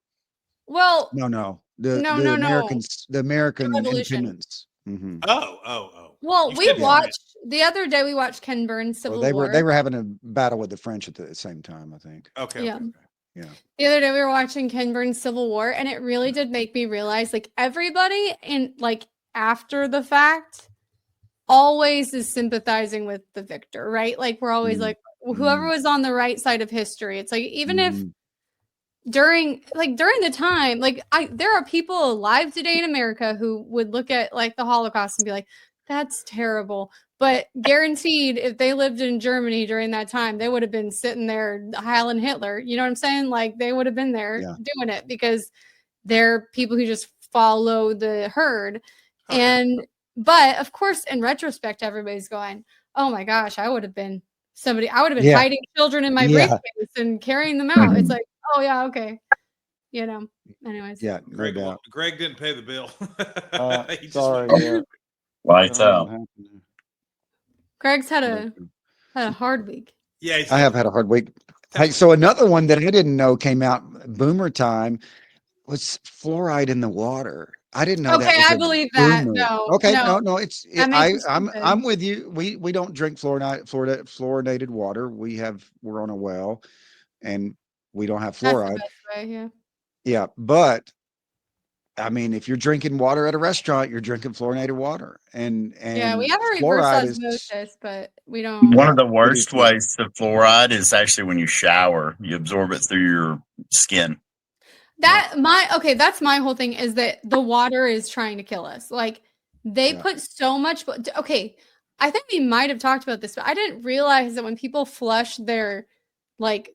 Well, no, no, the no, no. Americans, the The American revolution. independence. Hmm. Oh. Well, You we said Yeah. watched the other day. We watched Ken Burns' Well, Civil War. they were having a battle with the French at the same time, I think. Okay. Yeah. Okay. Yeah. The other day we were watching Ken Burns' Civil War, and it really did make me realize like everybody in like after the fact always is sympathizing with the victor, right? Like we're always Mm, like whoever mm, was on the right side of history. It's like even if mhm. during the time, like there are people alive today in America who would look at like the Holocaust and be like, that's terrible. But guaranteed, if they lived in Germany during that time, they would have been sitting there heiling Hitler. You know what I'm saying? Like they would have been there Yeah. doing it because they're people who just follow the herd. Oh, yeah. And but of course, in retrospect, everybody's going, "Oh my gosh, I would have been somebody. I would have been Yeah. hiding children in my Yeah. briefcase and carrying them out." It's Mhm. like, "Oh yeah, okay." Anyways. Yeah. No doubt. Greg didn't pay the bill. He just Sorry. went, Yeah. I Lights don't know out. what happened there. Greg's had But, a hard week. yeah, he's I have had a hard week. Hey, Tell so another one that I didn't know came out boomer time was fluoride in the water. I didn't know that Okay, was I a believe that. boomer. No, Okay, no, no, that makes you I'm stupid. with you. We don't drink fluoridated water. We're on a well, and we don't have That's the fluoride. best way, yeah. Yeah, but I mean, if you're drinking water at a restaurant, you're drinking fluorinated water, Yeah, we and have a reverse fluoride is osmosis, but we One don't. of yeah, the we do worst too. ways to fluoride is actually when you shower. You absorb it through your skin. Yeah, That's my whole thing is that the water is trying to kill us. Like they yeah, put so much okay, I think we might have talked about this, but I didn't realize that when people flush their like,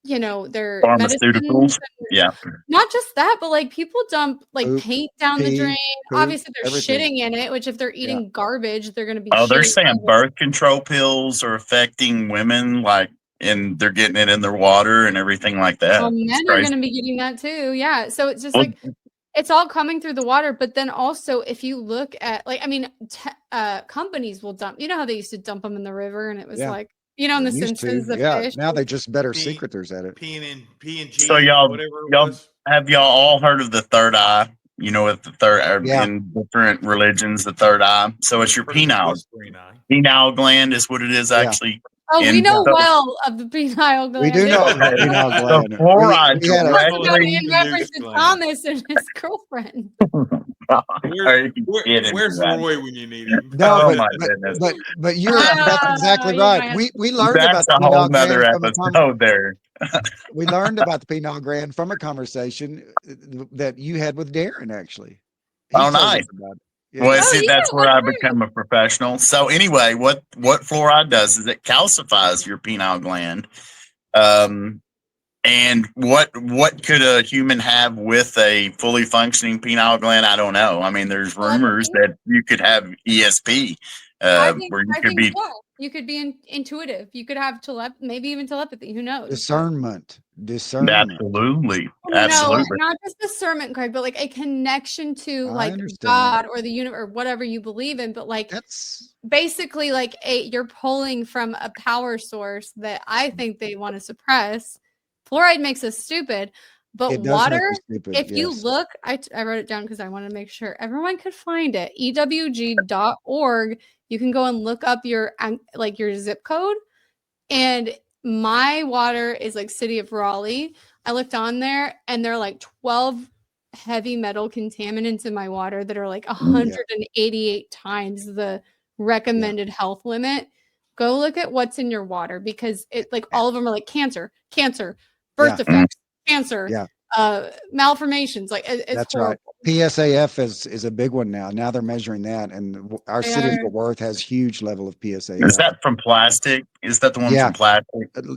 their medicines. Pharmaceuticals. Yeah. Not just that, but like people dump like Poop, paint down the drain. poop, Obviously, they're everything. shitting in it, which if they're Yeah. eating garbage, they're going to be Oh, they're shitting saying garbage. birth control pills are affecting women, like, and they're getting it in their water and everything like that. Well, It's men are crazy. going to be getting that too. Yeah. So it's just Well, like it's all coming through the water. But then also, if you look at like, I mean, companies will dump. You know how they used to dump them in the river, and it was Yeah. like, in They The used Simpsons, to. the Yeah. fish. Now they just better P- secreters at it. P&G, so y'all, whatever it y'all was. have y'all all heard of the third eye? You know, with the third Yeah. in different religions, the third eye. So it's your Heard of the penile Western eye. penile gland is what it is Yeah. actually. Oh, we And know so, well of the penile gland. We do know okay, the penile so gland. fluoride We had a Talk about directly. in reference to Gland. Thomas and his girlfriend. Where's Roy when you need him? no, Oh but my but goodness. but but that's exactly You're right. gonna have We learned about That's the a whole penile nother gland episode there. we learned about the penile gland from a conversation that you had with Darren. Actually, he Oh, told nice. us about it. Well, Yeah. Oh, see, yeah, that's where that's I right. become a professional. So anyway, what fluoride does is it calcifies your penile gland. Um, and what could a human have with a fully functioning penile gland? I don't know. I mean, there's rumors Telepathy? that you could have ESP, where you I could think be. yeah. You could be intuitive. You could have maybe even telepathy. Who knows? Discernment. Absolutely, No, absolutely. not just discernment, Craig, but like a connection to I like understand. God or the universe or whatever you believe in. But like That's basically, like you're pulling from a power source that I think they want to suppress. Fluoride makes us stupid, but it. Does make water. you stupid. If you Yes. look, I wrote it down because I wanted to make sure everyone could find it. ewg.org. You can go and look up your like your zip code, and my water is like City of Raleigh. I looked on there and there are like 12 heavy metal contaminants in my water that are like Mm. 188 times the Yeah. recommended health limit. Go look at what's in your water because it like all of them are like cancer, birth Yeah. defects, cancer, Yeah. malformations. Like it's That's right. horrible. PSAF is a big one now. Now they're measuring that, and our city of They're- Fort Worth has huge level of Is PSAF. that from plastic? Is that the one Yeah. from plastic?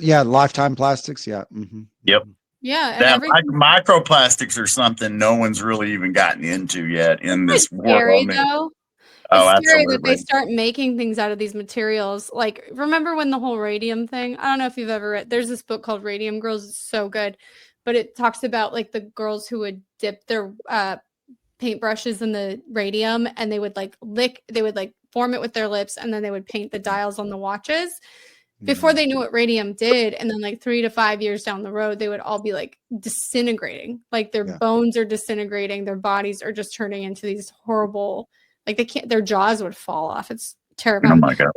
Yeah, Lifetime Plastics. Yeah. Mm-hmm. Yep. yeah, and That everything. microplastics are something no one's really even gotten into yet in this It's scary world. though. Oh, It's scary that they absolutely. start making things out of these materials. Like, remember when the whole radium thing? I don't know if you've ever read. There's this book called Radium Girls. It's so good, but it talks about like the girls who would dip their paintbrushes in the radium, and they would like they would like form it with their lips, and then they would paint the dials on the watches before Mm-hmm. they knew what radium did. And then like 3 to 5 years down the road, they would all be like disintegrating. Like their Yeah. bones are disintegrating. Their bodies are just turning into these horrible. Like they can't, their jaws would fall off. It's Oh terrifying. my God.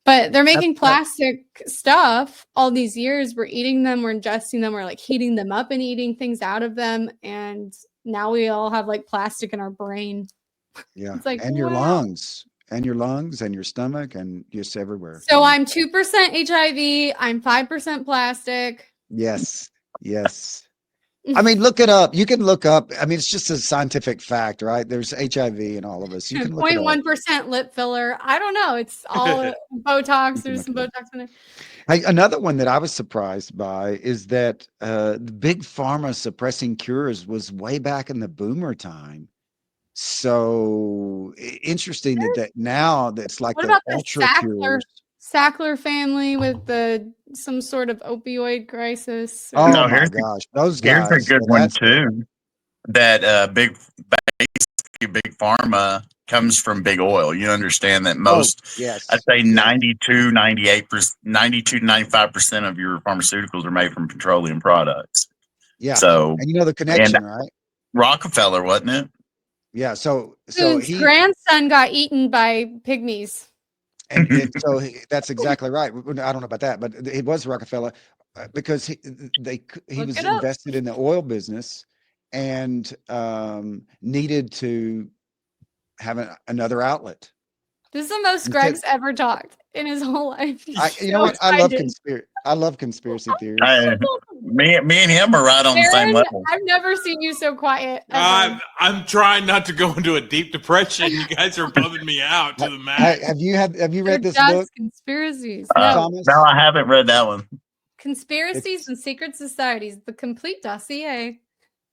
But they're making That- plastic stuff all these years. We're eating them, we're ingesting them, we're like heating them up and eating things out of them. And now we all have like plastic in our brain. Yeah. It's like, And your wow. lungs and your stomach and just everywhere. So Yeah. I'm 2% HIV, I'm 5% plastic. Yes. Yes. I mean, look it up. You can look up. I mean, it's just a scientific fact, right? There's HIV in all of us. You can look it up. 0.1% lip filler. I don't know. It's all Botox. You can There's some look it Botox in there. Hey, another one that I was surprised by is that the big pharma suppressing cures was way back in the boomer time. So interesting that now that's like What the about the ultra cures. Sackler family with some sort of opioid crisis? Oh No, my gosh, those here's a guys. good one That's too. That big pharma comes from big oil. You understand that most, yes. I'd say Yeah. 92, 98%, 92 to 95% of your pharmaceuticals are made from petroleum products. Yeah. So, And you know the and connection, right? Rockefeller, wasn't it? Yeah. So Whose grandson got eaten by pygmies. and so that's exactly right. I don't know about that, but it was Rockefeller because he Look was it up. invested in the oil business and needed to have another outlet. This is the most Instead- Greg's ever talked in his whole life. You know what? I love conspiracy theories. Me and him are right on the same Aaron, level. I've never seen you so quiet. ever. I'm trying not to go into a deep depression. You guys are bumming me out to the max. Have you read They're this just book, conspiracies. Uh, No. Thomas? No, I haven't read that one. Conspiracies and Secret Societies: The Complete Dossier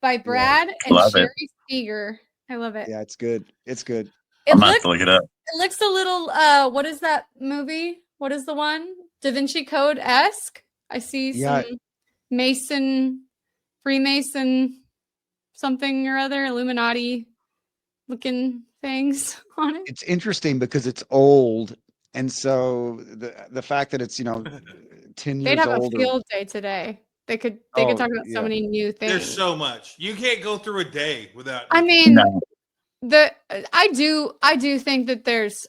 by Yeah. Brad and Love it. Sherry Steger. I love it. Yeah, it's good. It's good. It I'm about looks to look it up. it looks a little what is that movie? What is the one? Da Vinci Code-esque. I see Yeah. some Mason, Freemason, something or other, Illuminati looking things on it. It's interesting because it's old, and so the fact that it's 10 They'd years have a old or field day today. They could oh talk about so yeah. many new There's things. so much. You can't go through a day without. I mean, No. I do think that there's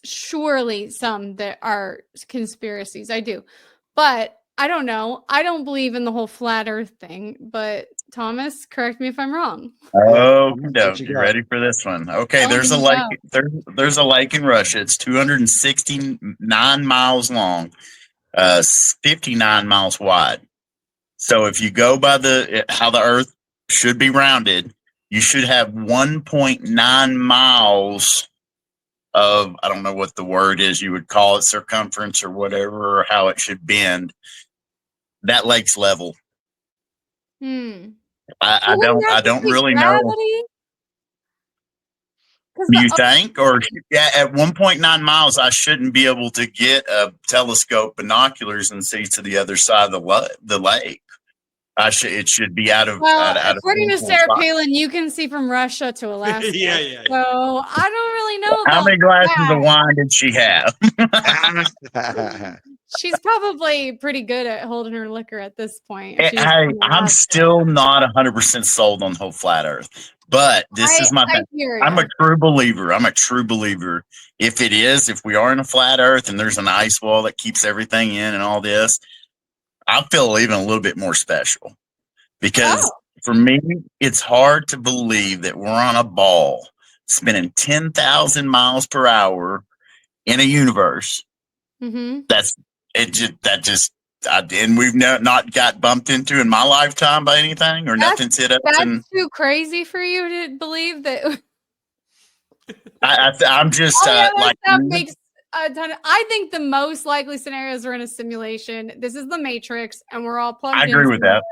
surely some that are conspiracies. I do. But I don't know. I don't believe in the whole flat earth thing, but Thomas, correct me if I'm wrong. Oh, What no. you You got? ready for this one? Okay, Tell there's me a you lake. know. There's a lake in Russia. It's 269 miles long, 59 miles wide. So if you go by how the Earth should be rounded, you should have 1.9 miles of, I don't know what the word is, you would call it circumference or whatever, or how it should bend. That lake's level. Hmm. I Wouldn't don't that I just don't be really know. gravity? 'Cause You the think? Or yeah, at 1.9 miles, I shouldn't be able to get a telescope, binoculars, and see to the other side of the lake. It should be out of well, out of according to Sarah 1.5. Palin, you can see from Russia to Alaska. Yeah. So I don't really know How about many glasses that. of wine did she have? She's probably pretty good at holding her liquor at this point. If she just Hey, won I'm Alaska. still not 100% sold on the whole flat Earth, but this is my I thing. hear I'm ya. a true believer. I'm a true believer. If we are in a flat Earth and there's an ice wall that keeps everything in and all this, I feel even a little bit more special because Oh. for me, it's hard to believe that we're on a ball spinning 10,000 miles per hour in a universe. Mm-hmm. And we've not got bumped into in my lifetime by anything, or nothing's hit us. And That's too crazy for you to believe that. I'm just Oh yeah, that like, stuff makes a ton of. I think the most likely scenarios are in a simulation. This is the Matrix, and we're all plugged I in agree with that.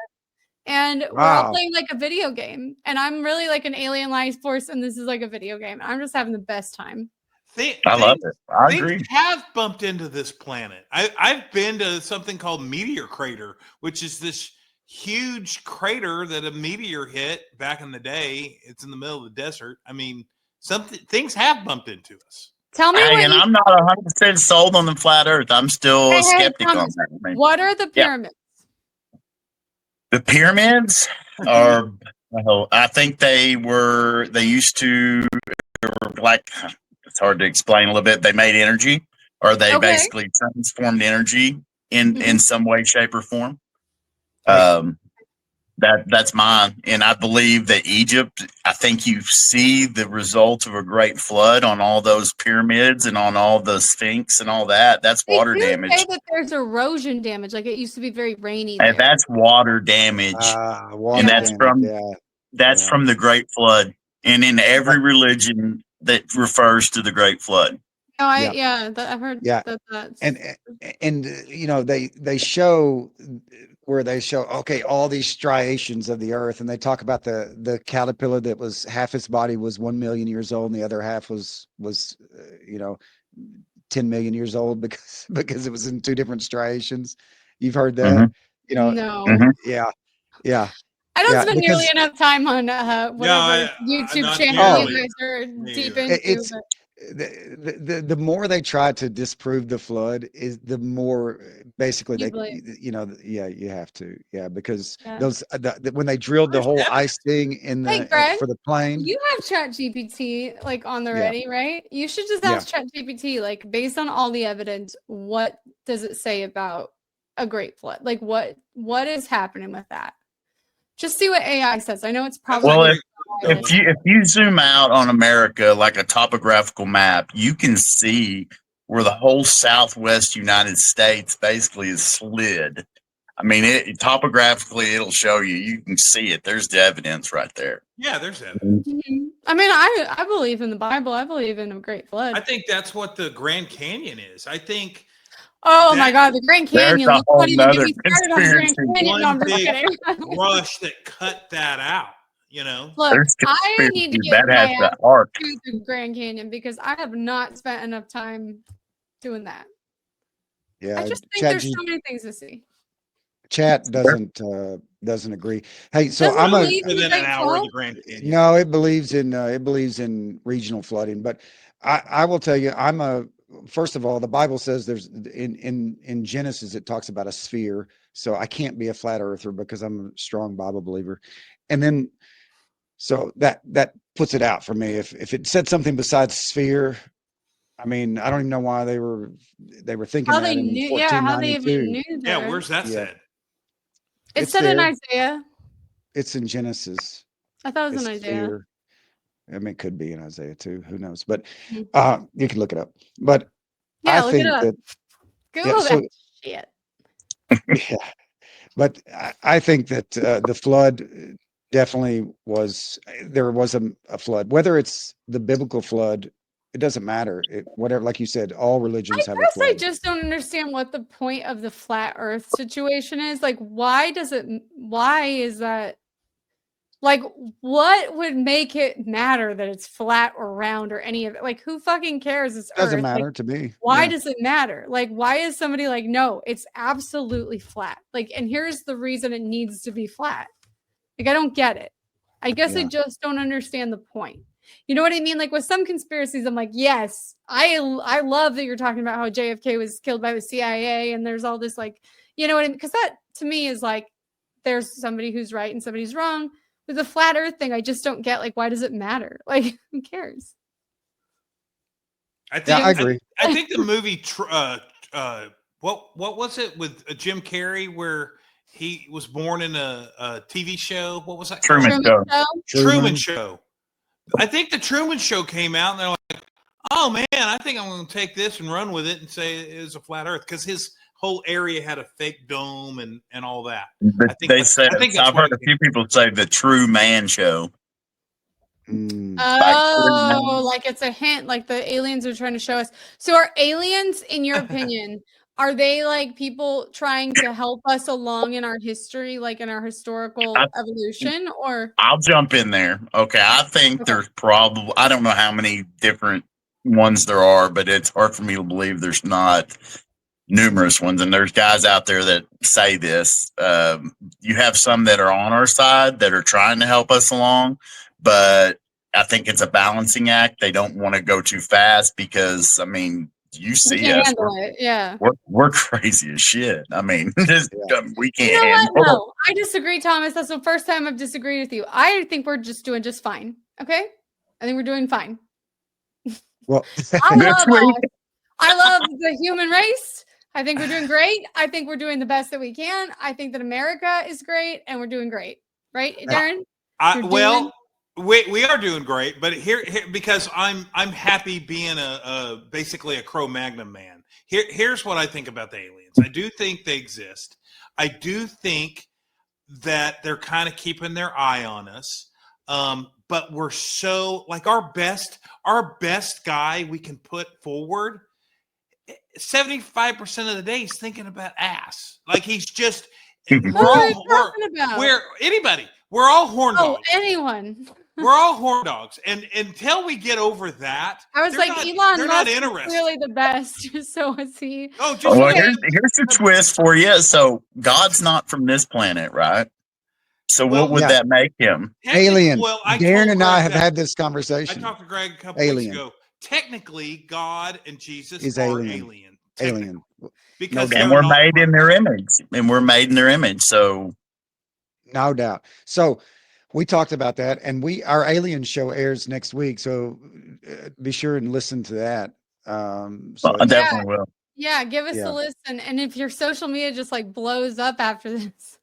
and we're all Wow. playing like a video game. And I'm really like an alien life force, and this is like a video game. I'm just having the best time. I love it. I Things agree. have bumped into this planet. I've been to something called Meteor Crater, which is this huge crater that a meteor hit back in the day. It's in the middle of the desert. I mean, things have bumped into us. Tell me what And you. I'm not 100% sold on the flat Earth. I'm still a Hey, skeptic on Thomas, that. I mean, what are the yeah. pyramids? The pyramids are. Well, I think they used to. They were like, it's hard to explain a little bit. They made energy, or they Okay. basically transformed energy in some way, shape, or form. Hey. That's mine, and I believe that Egypt. I think you see the results of a great flood on all those pyramids and on all the Sphinx and all that. That's They water do say damage, that there's erosion damage. Like it used to be very rainy and there. that's water damage, Water and that's damage. that's Yeah. from the Great Flood, and in every religion that refers to the Great Flood. No, Yeah. I've heard Yeah. that. That's And they show where they show all these striations of the earth, and they talk about the caterpillar that was half its body was 1 million years old and the other half was 10 million years old because it was in two different striations. You've heard that? Mm-hmm. You know, no. yeah, yeah, I don't yeah, spend nearly because enough time on whatever YouTube not channel you nearly. guys are Me deep either. into. it's But the more they try to disprove the flood is the more basically you they believe, you have to because yeah. those when they drilled the There's whole evidence. ice thing in Hey, the Greg, for the plane. you have Chat GPT like on the Yeah, ready, right? You should just yeah. ask Chat GPT, like based on all the evidence, what does it say about a great flood? Like what is happening with that? Just see what AI says. I know it's That's a Well, probably great biased. if you zoom out on America like a topographical map, you can see where the whole Southwest United States basically is slid. I mean, topographically, it'll show you. You can see it. There's the evidence right there. Yeah, there's evidence. Mhm. I mean, I believe in the Bible. I believe in a great flood. I think that's what the Grand Canyon is. I think Oh my That- God, the Grand There's Canyon. a Let's whole not even get nother me started on the Grand conspiracy. Canyon. No, I'm one just big kidding. rush that cut that out, you know? Look, There's I need to conspiracies get that my has the ass arc. to the Grand Canyon because I have not spent enough time doing that. I Yeah, just think there's so many things to see. chat doesn't agree. Hey, so Doesn't I'm a believe in the Within an Great hour of Flow? the Grand Canyon. no, it believes in regional flooding, but I will tell you, first of all, the Bible says there's in Genesis it talks about a sphere, so I can't be a flat earther because I'm a strong Bible believer. And then so that puts it out for me. If it said something besides sphere, I mean, I don't even know why they were thinking How that they in knew? Yeah, how they even 1492. knew Yeah, that? where's that Yeah, said? It it's said in there. Isaiah. It's in Genesis. I thought it was It's in a Isaiah. sphere. I mean, it could be in Isaiah too. Who knows? But Mhm. you can look it up. But I Yeah, look it think up. that yeah. Google that So shit. yeah, but I think that the flood definitely was. There was a flood. Whether it's the biblical flood, it doesn't matter. Whatever, like you said, all I religions have a guess I flood. just don't understand what the point of the flat earth situation is. Like, why is that? Like, what would make it matter that it's flat or round or any of it? Like, who fucking cares? It's Doesn't earth. Like, matter to me. why Yeah, does it matter? Like, why is somebody like, no, it's absolutely flat? Like, and here's the reason it needs to be flat. Like, I don't get it. I guess I yeah. just don't understand the point. You know what I mean? Like with some conspiracies, I'm like, yes, I love that you're talking about how JFK was killed by the CIA, and there's all this like, you know what I mean? Because that to me is like, there's somebody who's right and somebody's wrong. With the flat Earth thing, I just don't get like, why does it matter? Like, who cares? I Yeah, think I agree. I think the movie what was it with Jim Carrey where he was born in a TV show? What was that called? Truman Truman Show. Show. Truman Truman. Show. I think the Truman Show came out and they're like, "Oh man, I think I'm going to take this and run with it and say it is a flat Earth," because his whole area had a fake dome and all that. But they said, I think that's I've why heard a few people say the True Man Show. Mm. Like True Oh, Man. like it's a hint, like the aliens are trying to show us. So are aliens, in your opinion, are they like people trying to help us along in our history, like in our I, historical evolution, or I'll jump in there. Okay, I think okay. there's probably, I don't know how many different ones there are, but it's hard for me to believe there's not numerous ones. And there's guys out there that say this. You have some that are on our side that are trying to help us along, but I think it's a balancing act. They don't want to go too fast because, I mean, you We see can't us. handle it. Yeah. We're crazy as shit. I mean, just, Yeah. we You can't know what? handle it. No, I disagree, Thomas. That's the first time I've disagreed with you. I think we're just doing just fine. Okay? I think we're doing fine. Well, I This love week, us. I love the human race. I think we're doing great. I think we're doing the best that we can. I think that America is great and we're doing great. Right, Darren? You're doing We are doing great, but here because I'm happy being a basically a Cro-Magnon man. Here's what I think about the aliens. I do think they exist. I do think that they're kind of keeping their eye on us. But we're so like our best guy we can put forward 75% of the day he's thinking about ass. Like he's just Who are you talking about? we're all horn Oh, dogs. anyone. We're all horn dogs. And until we get over that, I was like, they're Elon not Musk is interested. clearly the best. So is he. Oh, just well, look Okay. here's a twist for you. So God's not from this planet, right? So what well, would yeah, that make him? alien. well, I Darren told and I Greg have that had this I conversation. talked to Greg a couple weeks Alien ago. Technically, God and Jesus is are alien. alien. Alien, Technically, no because And doubt. they're we're not made in from their here. image. And we're made in their image. So No doubt. So we talked about that, and our alien show airs next week. So be sure and listen to that. So I it's Yeah. definitely will. Yeah. Give us a yeah. listen. And if your social media just like blows up after this,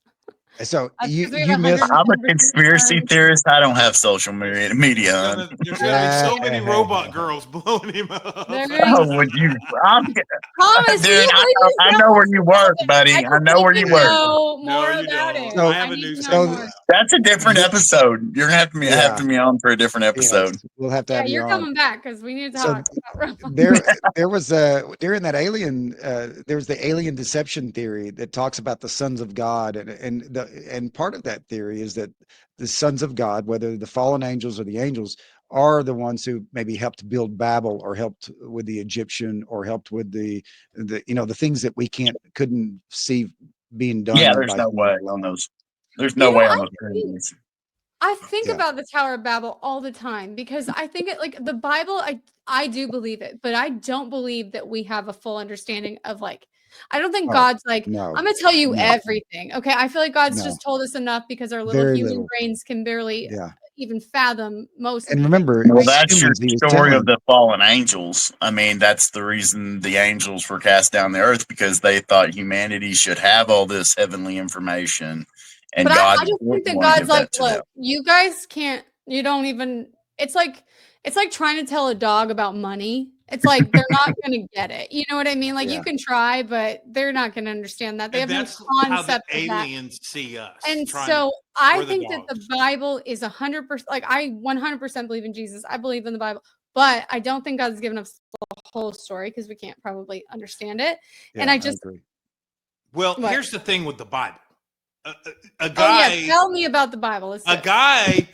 So That's you 'cause we have you missed. I'm a 110% conspiracy confirmed. theorist. I don't have social media. There's gonna be so many robot girls blowing him up. There Oh, is. would you? I'm, Thomas, will dude, you please I tell know where us you about work, it? I buddy. I just know need where you to work. know No, more you about don't. it. So I have I a need to know so more. That's a different the, episode. You're gonna have to yeah, me on for a different episode. yes, we'll have to Yeah, have you you're on. coming back because we need to So talk about robots. there was during that alien there was the alien deception theory that talks about the sons of God, and part of that theory is that the sons of God, whether the fallen angels or the angels, are the ones who maybe helped build Babel or helped with the Egyptian or helped with the the things that we couldn't see being Yeah, done there's by no humans way on alone. those. There's You no know, way on I those think pyramids. I think Yeah. about the Tower of Babel all the time because I think it like the Bible, I do believe it, but I don't believe that we have a full understanding of like I don't think Oh, God's like, no, I'm gonna tell you no, everything. Okay. I feel like God's no, just told us enough because our little very human little. brains can barely Yeah. even fathom most of And the things, remember, Well, right? as that's your humans, he was story of telling. the fallen angels. I mean, that's the reason the angels were cast down the earth because they thought humanity should have all this heavenly information, and But I God just think wouldn't that want to God's give like, that to them. look, you guys can't, you don't even, it's like trying to tell a dog about money. It's like they're not going to get it. You know what I mean? Like you Yeah. can try, but they're not going to understand that. They And have no that's how the concept of that. aliens see us. And Trying to so I we're the think that the dogs. Bible is 100%, like I 100% believe in Jesus. I believe in the Bible, but I don't think God's given us the whole story because we can't probably understand it. And Yeah, I I just, agree. Well, what? here's the thing with the Bible. A, a Oh yeah, guy, tell me about the Bible. Let's do a it. guy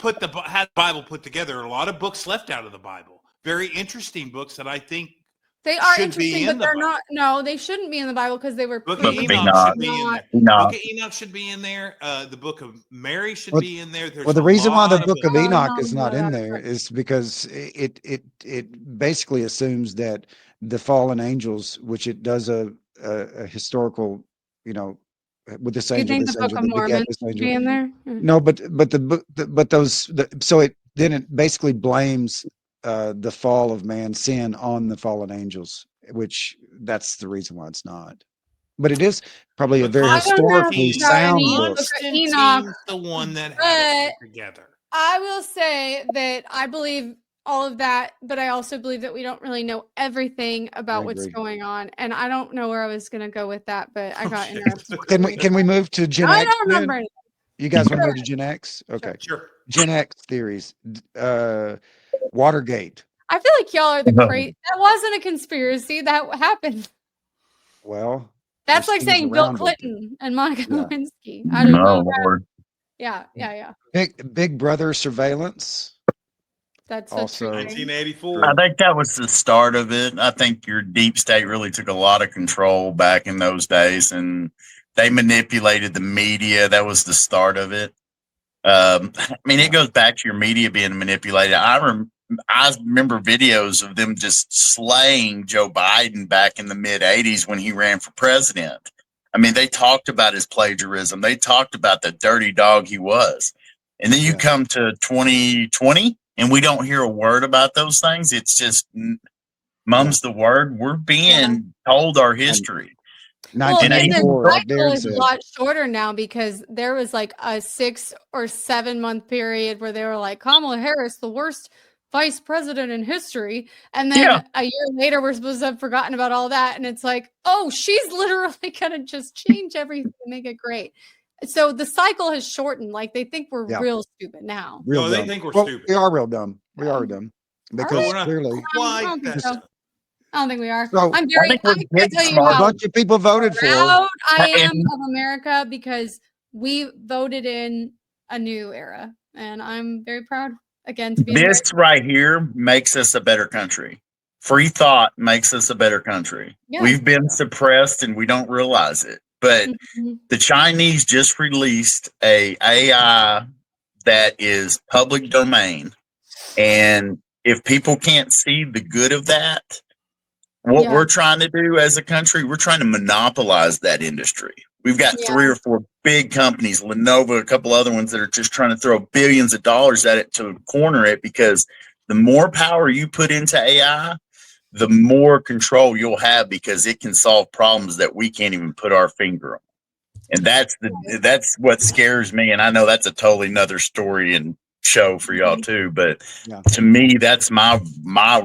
had the Bible put together. A lot of books left out of the Bible. Very interesting books that I think They are should be interesting, in but the they're Bible. not. No, they shouldn't be in the Bible because they were Book of Book of proven Enoch Enoch. should be in not. there. Book Enoch. of Enoch should be in there. The Book of Mary should Well, be in there. well, There's a the reason why the lot of Book books. of No, Enoch no, is no, not in that's there correct. is because it basically assumes that the fallen angels, which it does a historical, you know, with Do you think the this Book angel of that begat Mormon this should angel. be in there? No, but the book, but those, so it then it basically blames the fall of man's sin on the fallen angels, which that's the reason why it's not. But it is probably a But very I don't know if historically it's got sound any book. Book of Enoch, Constantine's the one that had it but put together. I will say that I believe all of that, but I also believe that we don't really know everything I about what's agree. going on. And I don't know where I was going to go with that, but I got Okay. interrupted. Can we move to Gen I X don't remember then? anything. You guys want to Sure, move to Gen X? Okay. sure. Sure. Gen X theories. Watergate. I feel like y'all are the crazy. That wasn't a conspiracy. That happened. Well, That's there's like things saying Bill around it. Clinton and Monica Yeah. Lewinsky. I don't know. Oh Lord. Yeah, yeah, yeah. Big Brother surveillance. That's so Also, true. 1984. I think that was the start of it. I think your deep state really took a lot of control back in those days, and they manipulated the media. That was the start of it. I mean, yeah. it goes back to your media being manipulated. I remember videos of them just slaying Joe Biden back in the mid '80s when he ran for president. I mean, they talked about his plagiarism. They talked about the dirty dog he was. And then you Yeah. come to 2020 and we don't hear a word about those things. It's just mum's the word. We're being told our And history. Well, And and the 1984, like cycle Darren is a said. lot shorter now because there was like a 6 or 7 month period where they were like Kamala Harris, the worst vice president in history, and then Yeah. a year later we're supposed to have forgotten about all that, and it's like, oh, she's literally gonna just change everything and make it great. So the cycle has shortened. Like they think we're Yeah. real stupid now. Real No, they dumb. think we're Well, stupid. we are real dumb. We Yeah. are dumb All No, because we're not clearly I quite don't think that so. dumb. I don't think we are. So I'm I very. think we're I can't getting tell you a how smart. bunch of people voted for. proud I am And of America because we voted in a new era, and I'm very proud again to be this American. right here makes us a better country. Free thought makes us a better country. Yeah. We've been suppressed and we don't realize it. But Mhm. the Chinese just released a AI that is public domain. And if people can't see the good of that, what Yeah. we're trying to do as a country, we're trying to monopolize that industry. We've got Yeah. 3 or 4 big companies, Lenovo, a couple other ones that are just trying to throw billions of dollars at it to corner it because the more power you put into AI, the more control you'll have because it can solve problems that we can't even put our finger on. And that's what scares me. And I know that's a totally another story and show for y'all too. But Yeah. to me, that's my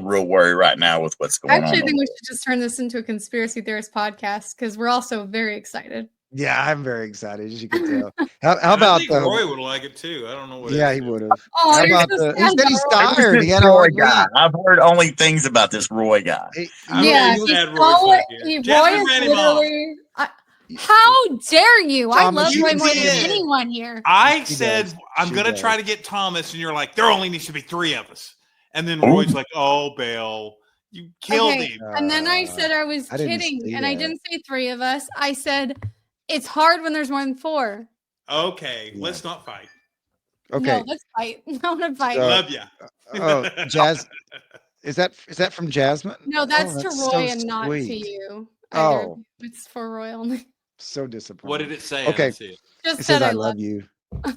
real worry right now with what's I going actually on. think we should just turn this into a conspiracy theorist podcast because we're also very excited. Yeah, I'm very excited, as you can tell. How And I about think Roy would like it too. I don't know what. yeah, his he is. would have. Oh, How you're about so he sad said he's about Who's tired. this He had a Roy hard guy? week. I've heard only things about this Roy guy. I'm Yeah, really he sad Roy's stole not it. here. Roy Jasmine is ran him off. literally. How dare you? I Thomas, love you Roy can more see than it. anyone here. I She said does. I'm She gonna does. try to get Thomas, and you're like, there only needs to be 3 of us. And then Ooh. Roy's like, oh, Belle, you killed Okay, him. and then I said I was I didn't kidding, see and I that. didn't say 3 of us. I said it's hard when there's more than 4. Okay, Yeah. let's not fight. Okay. No, let's fight. I want to fight. Love ya. Oh, Jazz, is that from Jasmine? No, that's to that's Roy so and not to sweet. you. Either of Oh, you. It's for Roy only. so What disappointed. did it say? I Okay, didn't see it. Just it says said I I love. love you.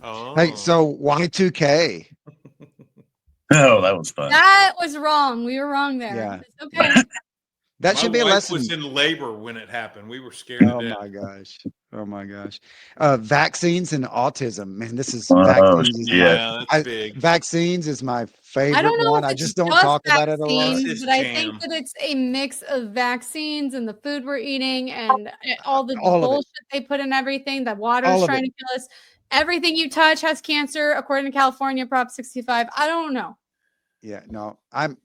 Oh, Hey, so Y2K? Oh, that was fun. That was wrong. We were wrong there. Yeah. It's okay. That my should be a wife lesson. was in labor when it happened. We were scared to Oh death. my gosh. Oh my gosh. Vaccines and autism. Man, this is Oh vaccines is my shit! Yeah, that's big. vaccines is my I favorite don't know one. if I it's just don't just talk about it a lot. vaccines, It's but I jam. think that it's a mix of vaccines and the food we're eating and all the All of it. bullshit they put in everything. That water's All of trying it. to kill us. Everything you touch has cancer, according to California Prop 65. I don't know. Yeah, no, I'm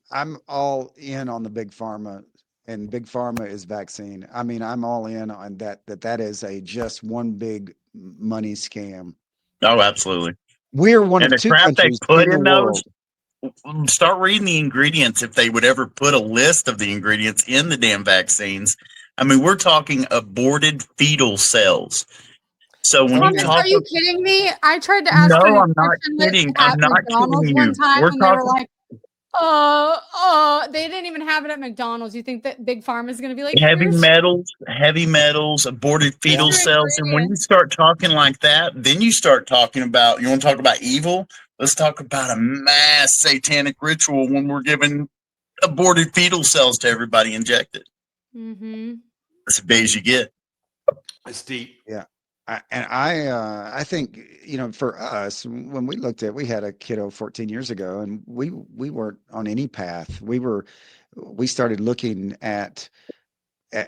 all in on the big pharma, and big pharma is vaccine. I mean, I'm all in on that is a just one big money scam. Oh, absolutely. We're one And of the 2 crap they countries put in the in those. world. Start reading the ingredients if they would ever put a list of the ingredients in the damn vaccines. I mean, we're talking aborted fetal cells. So when you Thomas, Okay. talk are you of, kidding me? I tried to ask for an no, I'm not inspection list kidding. at I'm not McDonald's kidding one you. time, We're and they were talking like, they didn't even have it at McDonald's. You think that Big Pharma is going to be like, heavy metals, aborted fetal Here's your cells. And when you ingredients. start talking like that, then you start talking about, you want to talk about evil? Let's talk about a mass satanic ritual when we're giving aborted fetal cells to everybody injected. Mm-hmm. That's as big as you get. It's deep. Yeah. I think, for us, when we looked at, we had a kiddo 14 years ago, and we weren't on any path. We started looking at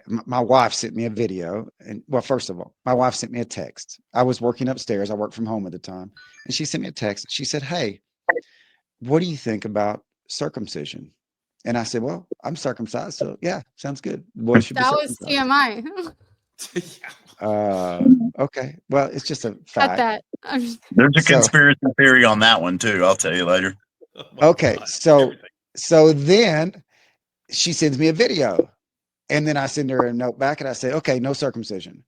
my wife sent me a video, and well, first of all, my wife sent me a text. I was working upstairs. I worked from home at the time, and she sent me a text. She said, "Hey, what do you think about circumcision?" And I said, "Well, I'm circumcised, so yeah, sounds good. Boys should be That was circumcised." TMI. Okay. Well, it's just a Cut fact. that. I'm just, There's a So, conspiracy theory on that one too. I'll tell you later. Oh my okay. God, So, everything. then she sends me a video, and then I send her a note back, and I say, "Okay, no circumcision."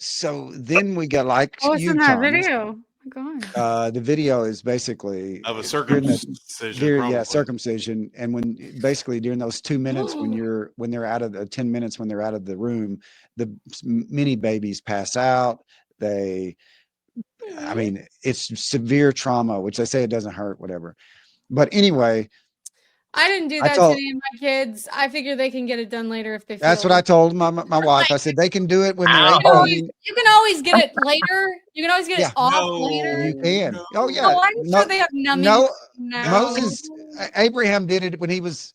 So then we got like what was you, in that Thomas. video? Oh my God. The video is basically Of a during the circumcision, probably. circumcision, and when basically during those 2 minutes when they're out of the 10 minutes when they're out of the room, the many babies pass out. They, I mean, it's severe trauma, which they say it doesn't hurt, whatever. But anyway, I didn't do I that to told any of my kids. I figure they can get it done later if they feel that's what I like. told my wife. I said they can do it when they're Ow. eighteen. You can always get it later. You can always get Yeah. it off No, later. You can. no. Oh yeah. Oh, I'm No, sure they have numbing no. now. Moses, Abraham did it when he was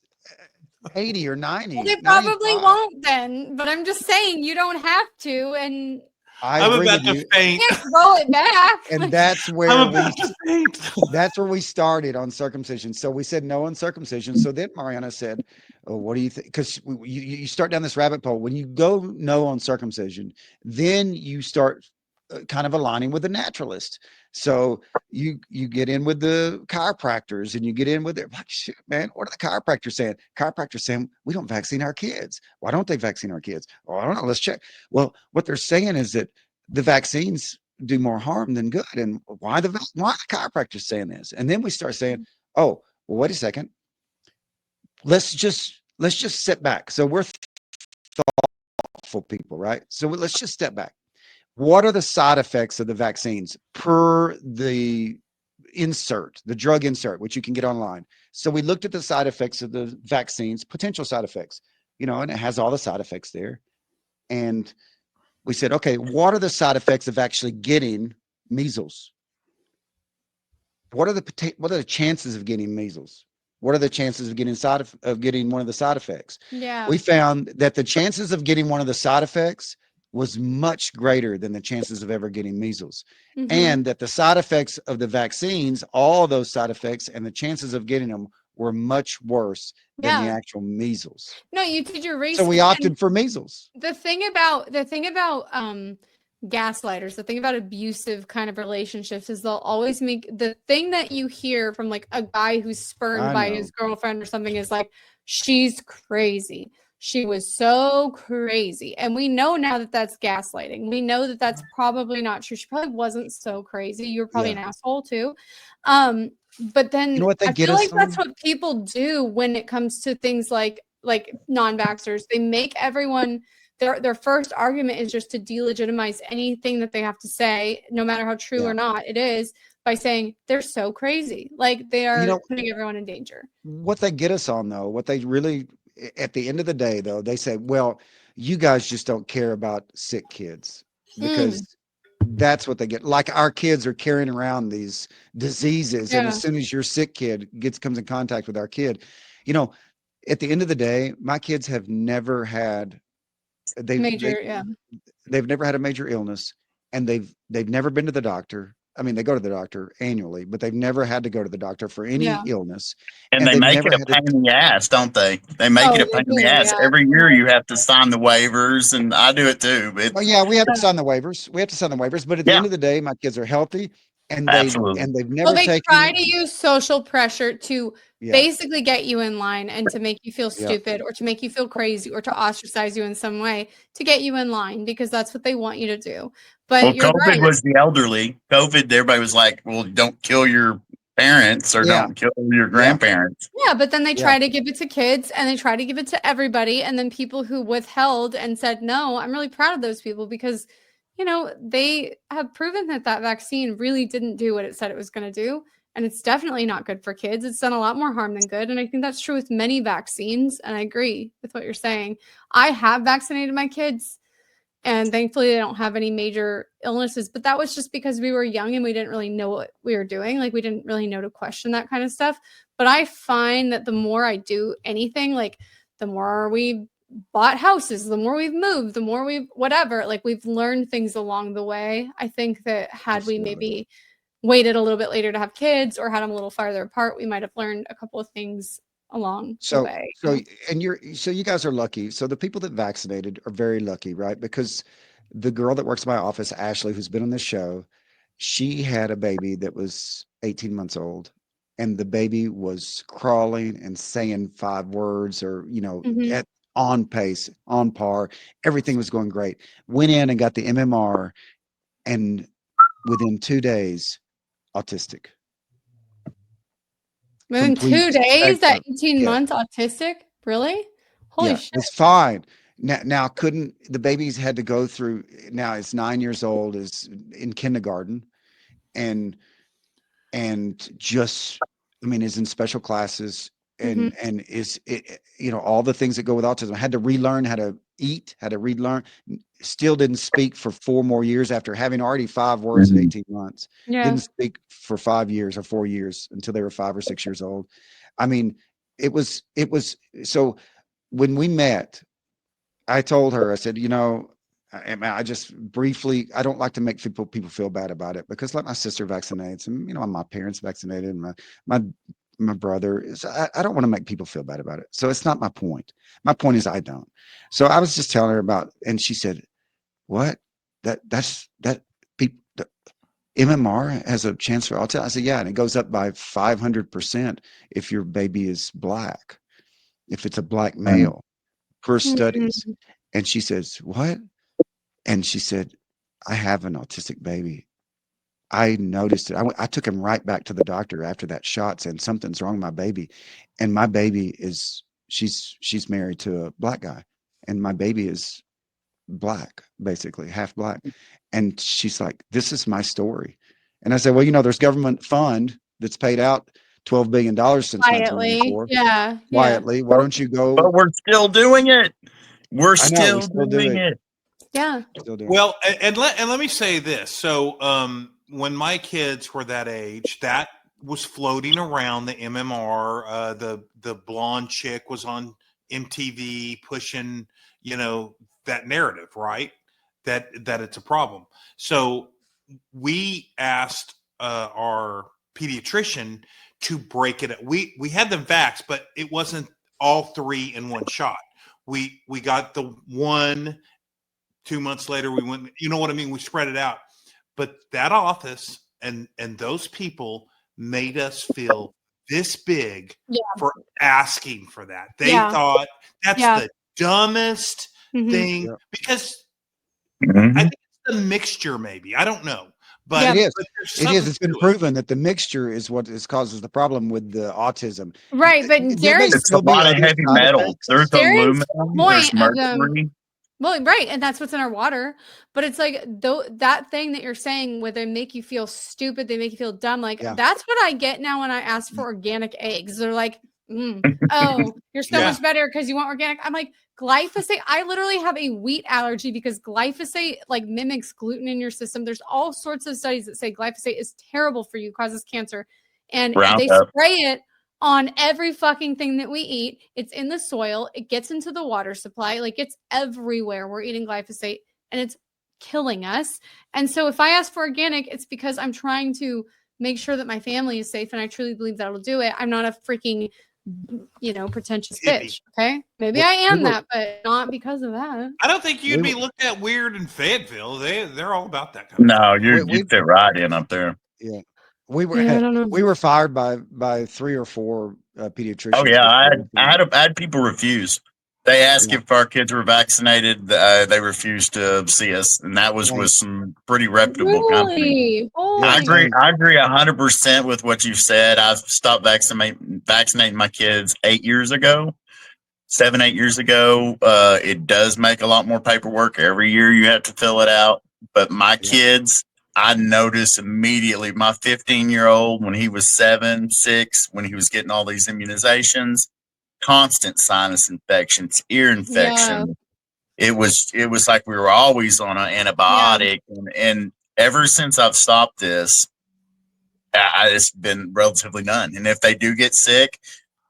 80 or 90. Well, they 95. probably won't then, but I'm just saying you don't have to, and I I'm agree about with to you. faint. you can't throw it back. And that's I'm where about to faint. that's where we started on circumcision. So we said no on circumcision. So then Mariana said, "Oh, what do you think?" Because you start down this rabbit hole. When you go no on circumcision, then you start kind of aligning with the naturalist. So you get in with the chiropractors, and you get in with it. Like, shit, man, what are the chiropractors saying? Chiropractors saying we don't vaccine our kids. Why don't they vaccine our kids? Oh, I don't know. Let's check. Well, what they're saying is that the vaccines do more harm than good. And why the chiropractors saying this? And then we start saying, oh, well, wait a second. Let's just sit back. So we're thoughtful people, right? So let's just step back. What are the side effects of the vaccines per the insert, the drug insert, which you can get online? So we looked at the side effects of the vaccines, potential side effects, and it has all the side effects there. And we said, okay, what are the side effects of actually getting measles? What are the chances of getting measles? What are the chances of getting one of the side effects? Yeah. We found that the chances of getting one of the side effects was much greater than the chances of ever getting measles. And that the side effects of the vaccines, all those side effects and the chances of getting them were much worse than the Yeah. actual measles. No, you did your So we research. And opted for measles. the thing about gaslighters, the thing about abusive kind of relationships is they'll always make the thing that you hear from like a guy who's spurned I by know. his girlfriend or something is like, she's crazy. She was so crazy. And we know now that that's gaslighting. We know that that's probably not true. She probably wasn't so crazy. You were probably an Yeah. asshole too. But You then know what they I get feel us like that's on? what people do when it comes to things like non-vaxxers. They make everyone their first argument is just to delegitimize anything that they have to say, no matter how true Yeah. or not it is, by saying they're so crazy. Like they You are know, putting everyone in danger. what they get us on though, what they really at the end of the day though, they say, well, you guys just don't care about sick kids Mm, because that's what they get. Like our kids are carrying around these diseases, and as yeah. soon as your sick kid comes in contact with our kid, you know, at the end of the day, my kids have never had Major, yeah. they've never had a major illness, and they've never been to the doctor. I mean, they go to the doctor annually, but they've never had to go to the doctor for any Yeah. illness, And and they they've make never it a had to. pain in the ass, don't they? They make it Oh, a they pain in the do, ass. yeah. Every year you have to sign the waivers, and I do it too. Well, It's yeah, we have to sign the waivers. We have to sign the waivers, but at the yeah, end of the day, my kids are healthy, and absolutely. they've Well, never they try taken. to use social pressure to Yeah, basically get you in line and to make you feel yeah. stupid or to make you feel crazy or to ostracize you in some way to get you in line because that's what they want you to do. But Well, you're COVID right. was the elderly. COVID, everybody was like, "Well, don't kill your parents or Yeah, don't kill your yeah, grandparents." Yeah, but then they yeah. try to give it to kids and they try to give it to everybody. And then people who withheld and said, no, I'm really proud of those people because, they have proven that that vaccine really didn't do what it said it was going to do. And it's definitely not good for kids. It's done a lot more harm than good. And I think that's true with many vaccines. And I agree with what you're saying. I have vaccinated my kids and thankfully they don't have any major illnesses, but that was just because we were young and we didn't really know what we were doing. Like we didn't really know to question that kind of stuff. But I find that the more I do anything, like the more we bought houses, the more we've moved, the more we've whatever, like we've learned things along the way. I think that had we Absolutely. maybe waited a little bit later to have kids or had them a little farther apart, we might have learned a couple of things along the So, way. so, and you guys are lucky. So the people that vaccinated are very lucky, right? Because the girl that works in my office, Ashley, who's been on this show, she had a baby that was 18 months old, and the baby was crawling and saying 5 words, or Mhm. at on pace, on par. Everything was going great. Went in and got the MMR, and within 2 days, autistic, Within 2 complete days at spectrum. 18 Yeah. months, autistic? Really? Holy Yeah, shit. was fine. Now couldn't the babies had to go through. Now it's 9 years old, is in kindergarten, and just, I mean, is in special classes, Mhm. and is it, all the things that go with autism. Had to relearn how to eat, had to relearn. Still didn't speak for 4 more years after having already 5 words at Mhm. 18 months. Yeah. Didn't speak for 5 years or 4 years until they were 5 or 6 years old. I mean, it was so when we met, I told her, I said, I just briefly, I don't like to make people feel bad about it, because like my sister vaccinates, and my parents vaccinated, and my my brother is, I don't want to make people feel bad about it. So it's not my point. My point is I don't. So I was just telling her about, and she said, what? That people, the MMR has a chance for autism. I said, yeah, and it goes up by 500% if your baby is black, if it's a black male, per studies. Mhm. And she says, what? And she said, I have an autistic baby. I noticed it. I took him right back to the doctor after that shot, saying something's wrong with my baby. And my baby is, she's married to a black guy. And my baby is black, basically half black. And she's like, this is my story. And I said, well, there's government fund that's paid out $12 billion since Quietly. 1994. Yeah, yeah. Quietly. Why But, don't you go? but we're still doing it. We're I know we still still do doing it. it. Yeah. Still do. Well, and let me say this. So, when my kids were that age, that was floating around the MMR. The blonde chick was on MTV pushing, that narrative, right? That it's a problem. So we asked our pediatrician to break it. We had them vaxxed, but it wasn't all three in one shot. We got the one. 2 months later, we went. You know what I mean? We spread it out. But that office and those people made us feel this big Yeah. for asking for that. They Yeah. thought that's Yeah. the dumbest Mhm. thing Yeah. because I Mhm. think it's the mixture, maybe. I don't know. But, Yeah. It is. but there's It is. something It's been to it. proven that the mixture is what causes the problem with the autism. Right, but There may Darren's It's a still be lot of other heavy side metals. There's effects. Darren's aluminum, there's point of them. mercury. Well, right, and that's what's in our water. But it's like that thing that you're saying where they make you feel stupid, they make you feel dumb. Like Yeah. that's what I get now when I ask for organic eggs. They're like, "Oh, you're so Yeah. much better because you want organic." I'm like, glyphosate. I literally have a wheat allergy because glyphosate like mimics gluten in your system. There's all sorts of studies that say glyphosate is terrible for you, causes cancer, and they Roundup. spray it on every fucking thing that we eat. It's in the soil. It gets into the water supply. Like it's everywhere. We're eating glyphosate and it's killing us. And so if I ask for organic, it's because I'm trying to make sure that my family is safe. And I truly believe that'll do it. I'm not a freaking, pretentious Hippie. bitch. Okay. Maybe We- I am we were- that, but not because of that. I don't think you'd We be were- looked at weird in Fayetteville. They're all about that kind of No, thing. you fit right in up there. Yeah. We were Yeah, I don't know. we were fired by 3 or 4 pediatricians. Oh yeah, before we I had people refuse. They asked Yeah. if our kids were vaccinated. They refused to see us, and that was Same. with some pretty reputable companies. Really? Holy Yeah, I agree. same. I agree 100% with what you've said. I've stopped vaccinating my kids 8 years ago, 7, 8 years ago. It does make a lot more paperwork every year. You have to fill it out. But my Yeah. kids, I noticed immediately. My 15-year-old, when he was 7, 6, when he was getting all these immunizations, constant sinus infections, ear infection. It was like we were always on an antibiotic, and ever since I've stopped this, it's been relatively none. And if they do get sick,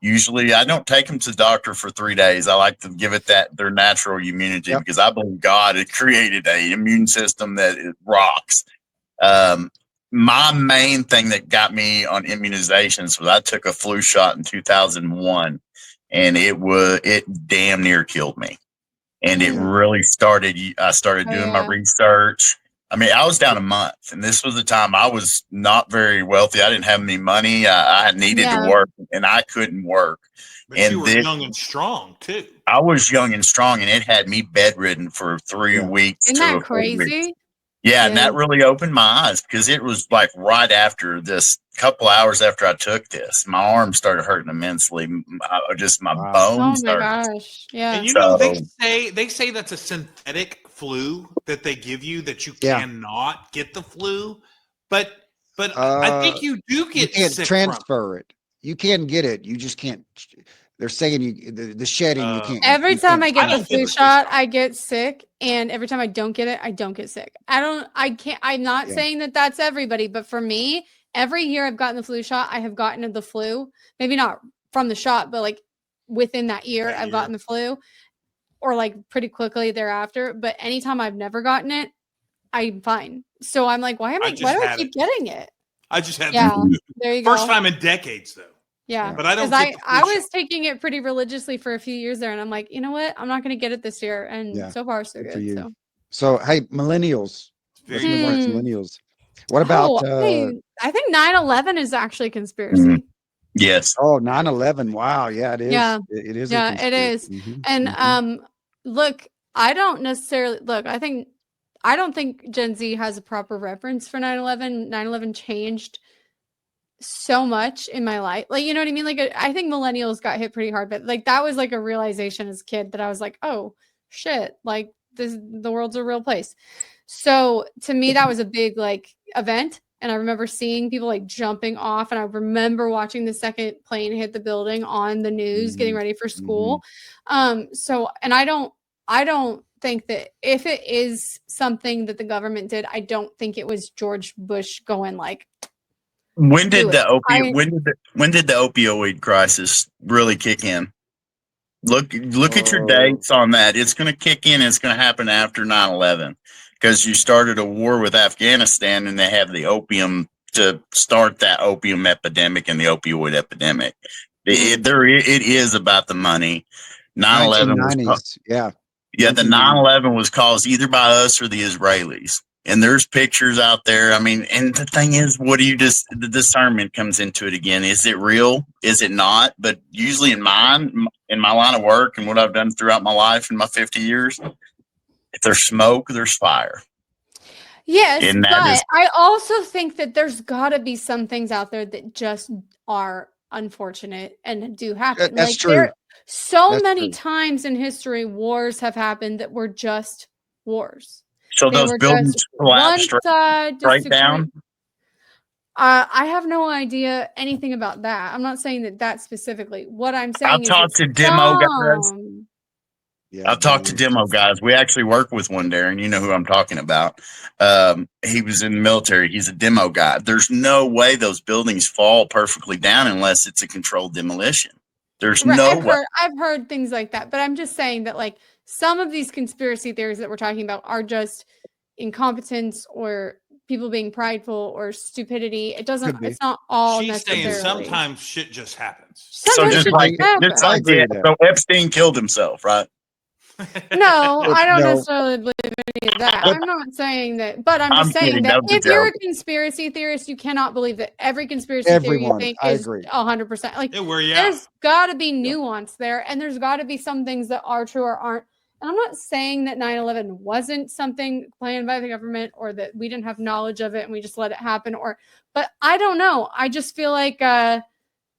usually I don't take them to the doctor for 3 days. I like to give it their natural immunity Yep. because I believe God had created a immune system that it rocks. My main thing that got me on immunizations was I took a flu shot in 2001, and it damn near killed me. And it really started. I started Oh, doing my yeah. research. I mean, I was down a month, and this was the time I was not very wealthy. I didn't have any money. I needed to Yeah. work, and I couldn't work. But And you were young and strong too. I was young and strong, and it had me bedridden for 3 Yeah. weeks Isn't to that 4 weeks. crazy? Yeah, and Yeah. that really opened my eyes because it was like right after this, couple hours after I took this, my arm started hurting immensely. Just my Wow. Oh bones my hurt. gosh. Yeah. And So they say that's a synthetic flu that they give you that you Yeah. cannot get the flu, but I Uh, think you do you get can't sick from. transfer it. You can get it. You just can't. They're saying the shedding. You can't. Every you time can't I get I the don't flu get the flu shot, shot. I get sick. And every time I don't get it, I don't get sick. I'm not Yeah. saying that that's everybody, but for me, every year I've gotten the flu shot, I have gotten the flu. Maybe not from the shot, but like within that year, That I've year. gotten the flu or like pretty quickly thereafter. But anytime I've never gotten it, I'm fine. So I'm like, why I do just I had keep it. getting it? I just had Yeah. the flu. There you First go. time in decades though. Yeah, Yeah. But I don't because get the I flu was shot. taking it pretty religiously for a few years there, and I'm like, you know what? I'm not going to get it this year, and Yeah. so far so Good for good. you. So, So hey, millennials. Let's Very move on to Hmm. millennials. What about I think 9/11 is actually a Mhm. conspiracy. yes, 9/11? Wow. Yeah, it is. Yeah, It is a yeah, it conspiracy. is. Mhm, And mhm. look, I don't necessarily look. I don't think Gen Z has a proper reference for 9/11. 9/11 changed so much in my life. Like, you know what I mean? Like, I think millennials got hit pretty hard, but like that was like a realization as a kid that I was like, oh shit, like the world's a real place. So to me, that was a big like event. And I remember seeing people like jumping off, and I remember watching the second plane hit the building on the news, getting Mhm, ready for mhm. school. So, and I don't think that if it is something that the government did, I don't think it was George Bush going like, When did do it. when did the opioid crisis really kick in? Look at your Oh, dates on that. It's going to kick in. It's going to happen after 9/11 because you started a war with Afghanistan and they have the opium to start that opium epidemic and the opioid epidemic. It is about the money. 9/11 was 1990s. Yeah. yeah, the 1990s. 9/11 was caused either by us or the Israelis. And there's pictures out there. I mean, and the thing is, the discernment comes into it again. Is it real? Is it not? But usually in my line of work and what I've done throughout my life in my 50 years, if there's smoke, there's fire. Yes, And that is, but I also think that there's got to be some things out there that just are unfortunate and do happen. That's Like true. so That's many true. times in history, wars have happened that were just wars. so They those were buildings just one collapsed side right disagree. down. I have no idea anything about that. I'm not saying that specifically. What I'm I've saying is talked that to demo guys. Yeah, I've talked to demo guys. We actually work with one, Darren. You know who I'm talking about. He was in the military. He's a demo guy. There's no way those buildings fall perfectly down unless it's a controlled demolition. There's Right, no way. I've heard things like that, but I'm just saying that like some of these conspiracy theories that we're talking about are just incompetence or people being prideful or stupidity. Could be. It's not all She's saying necessarily. sometimes shit just happens. So Sometimes just it like happens. I agree with that. so Epstein killed himself, right? No, But I don't no, necessarily believe any of that. but I'm not saying that, but I'm I'm just saying kidding. that That was a if you're a joke. conspiracy theorist, you cannot believe that every conspiracy theory you everyone, think I is agree. 100%. Like, Yeah, where you at? there's got to be Yeah. nuance there, and there's got to be some things that are true or aren't. And I'm not saying that 9/11 wasn't something planned by the government or that we didn't have knowledge of it and we just let it happen. But I don't know. I just feel like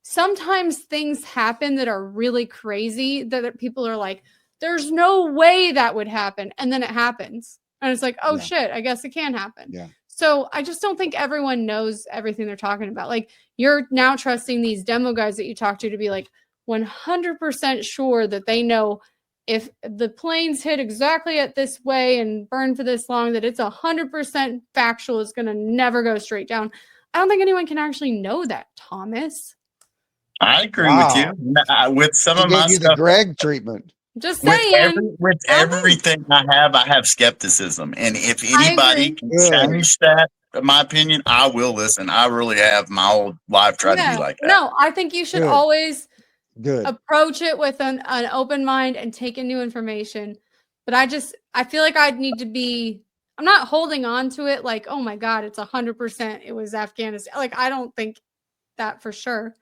sometimes things happen that are really crazy that people are like, there's no way that would happen. And then it happens. And it's like, oh Yeah. shit, I guess it can happen. Yeah. So I just don't think everyone knows everything they're talking about. Like you're now trusting these demo guys that you talk to be like 100% sure that they know if the planes hit exactly at this way and burn for this long, that it's 100% factual. It's going to never go straight down. I don't think anyone can actually know that, Thomas. I agree with you. Wow. With some He of my gave you the stuff, Greg treatment. Just with saying. everything I have skepticism, and if I anybody agree. can Good. change that, in my opinion, I will listen. I really have my whole life tried to be Yeah. like that. No, I think you should Good. always Good. approach it with an open mind and take in new information. But I feel like I'd need to be, I'm not holding on to it like, oh my God, it's 100%. It was Afghanistan. Like, I don't think that for sure.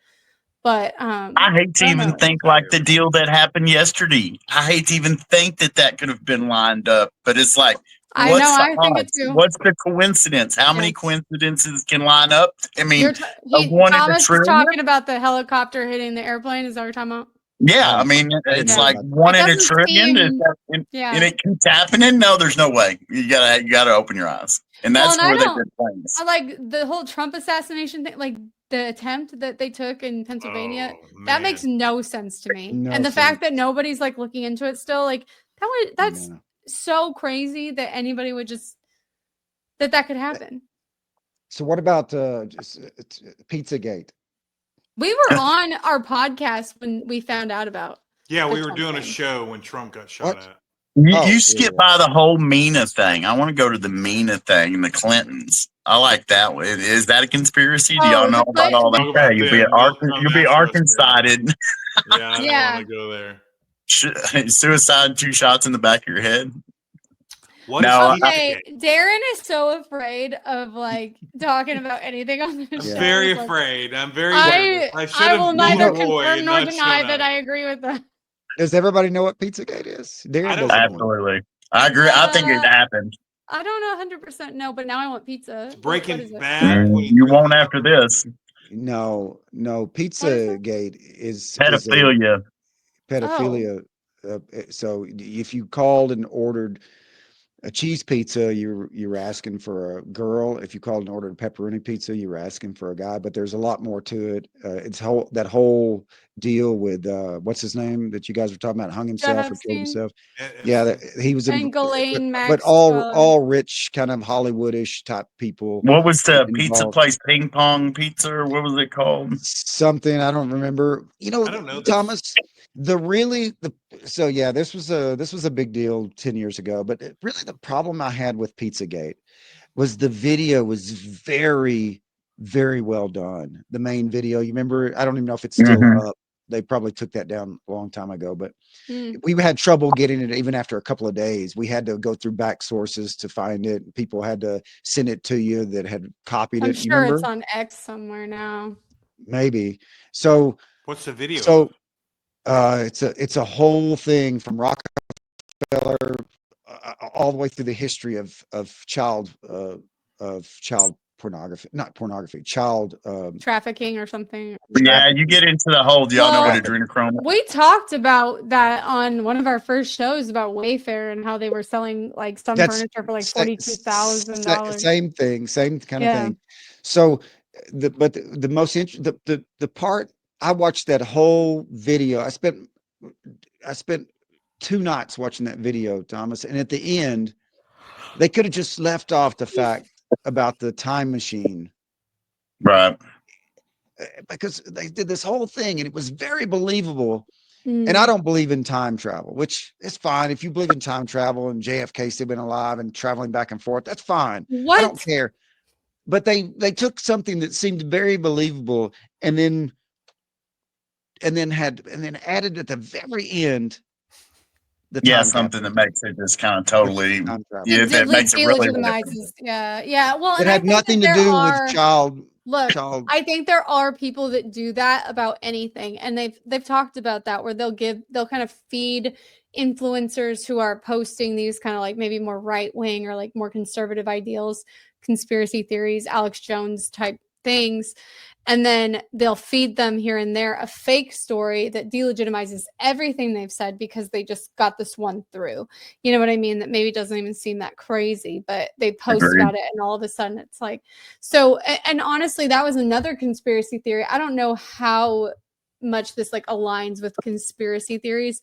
But I hate to I don't even know. think like the deal that happened yesterday. I hate to even think that could have been lined up. But it's like, I know, what's the I think it odds? too. What's the coincidence? How many Yeah. coincidences can line up? I mean, a one in a Thomas is trillion. talking about the helicopter hitting the airplane. Is that what you're talking about? Yeah, I mean, I didn't it's know like about that. one It in a doesn't trillion. seem- And Yeah. it keeps happening. No, there's no way. You gotta open your eyes, and Well, that's and I where they don't- did things. I like the whole Trump assassination thing, like the attempt that they took in Pennsylvania. Oh, That man. makes no sense to me. No And the fact sense. that nobody's like looking into it still, like that's No. so crazy that anybody would just that could happen. So what about Pizzagate? We were on our podcast when we found out about. Yeah, the we were Trump doing a thing. show when Trump got shot What? at. You, Oh, you yeah, skip yeah. by the whole MENA thing. I want to go to the MENA thing and the Clintons. I like that one. Is that a conspiracy? Do y'all Oh, know about all that? Talk about You'll be them. They'll come you'll be after us, Arkansas-ed. Yeah, I don't Yeah. want to go there. Suicide, 2 shots in the back of your head. What No, is Okay, Pizzagate? Darren is so afraid of like talking about anything on this I'm show. very It's like, afraid. I'm very I nervous. should I have will known neither the boy confirm and nor not deny shown that up. I agree with that. Does everybody know what Pizzagate is? Darren I don't doesn't know. absolutely. I agree. I think it happened. I don't know 100% no, but now I want pizza. It's What Breaking is it? Bad. You won't after this. No, it? Pizzagate is a Pedophilia. pedophilia. So if you called and ordered A cheese pizza, you're asking for a girl. If you called and ordered a pepperoni pizza, you were asking for a guy. But there's a lot more to it. It's that whole deal with what's his name that you guys were talking about, hung Jeff himself or killed Epstein himself. Yeah, Epstein. he was and Ghislaine but Maxwell. all rich, kind of Hollywoodish type people What was the pizza involved. place? Ping Pong Pizza, or what was it called? Something I don't remember. I don't know this. Thomas, the really the so yeah, this was a big deal 10 years ago. But really, the problem I had with Pizzagate was the video was very, very well done. The main video, you remember? I don't even know if it's still Hmm. up. They probably took that down a long time ago, but Hmm. we had trouble getting it even after a couple of days. We had to go through back sources to find it. People had to send it to you that had copied I'm it. You sure it's remember? on X somewhere now. Maybe. So What's the video so of? it's a whole thing from Rockefeller all the way through the history of child pornography, not pornography, child Trafficking or something. Yeah, you trafficking. get into the whole. Do y'all know what Well, adrenochrome is? we talked about that on one of our first shows about Wayfair and how they were selling like some That's furniture for like sa- $42,000. same thing, same kind of Yeah. thing. So, the most the part I watched that whole video. I spent 2 nights watching that video, Thomas, and at the end, they could have just left off the fact about the time machine Right. because they did this whole thing and it was very believable. And I Mm. don't believe in time travel, which is fine. If you believe in time travel and JFK still been alive and traveling back and forth, that's fine. I don't What? care. But they took something that seemed very believable and then added at the very end the Yeah, time something capsule, that makes it just kind of the totally. time travel. Yeah, It that makes it really believable. delegitimizes. Yeah. Yeah. Well, It and I had think that nothing to there do with are Look, child. I think there are people that do that about anything, and they've talked about that where they'll kind of feed influencers who are posting these kind of like maybe more right wing or like more conservative ideals, conspiracy theories, Alex Jones type things, and then they'll feed them here and there a fake story that delegitimizes everything they've said because they just got this one through. You know what I mean? That maybe doesn't even seem that crazy, but they post Agreed. about it, and all of a sudden it's like so, and honestly, that was another conspiracy theory. I don't know how much this like aligns with conspiracy theories,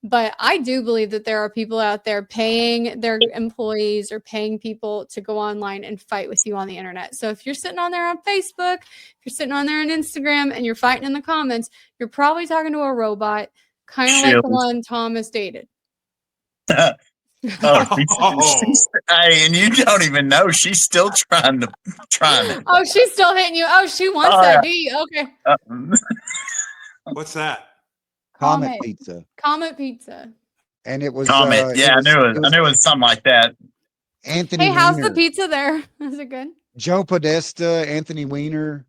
but I do believe that there are people out there paying their employees or paying people to go online and fight with you on the internet. So if you're sitting on there on Facebook, if you're sitting on there on Instagram and you're fighting in the comments, you're probably talking to a robot, kind of like the Chills. one Thomas dated. Oh, Oh, hey, and you don't even know she's still trying to. Oh, she's still hitting you. Oh, she wants Oh, that, do you? Okay. yeah. what's that? Comet Comet. pizza. Comet pizza. And it was Comment. it Yeah, I was knew it. it I was knew it was something like that. Anthony Hey, how's the Weiner, pizza there? Is it good? Joe Podesta, Anthony Weiner,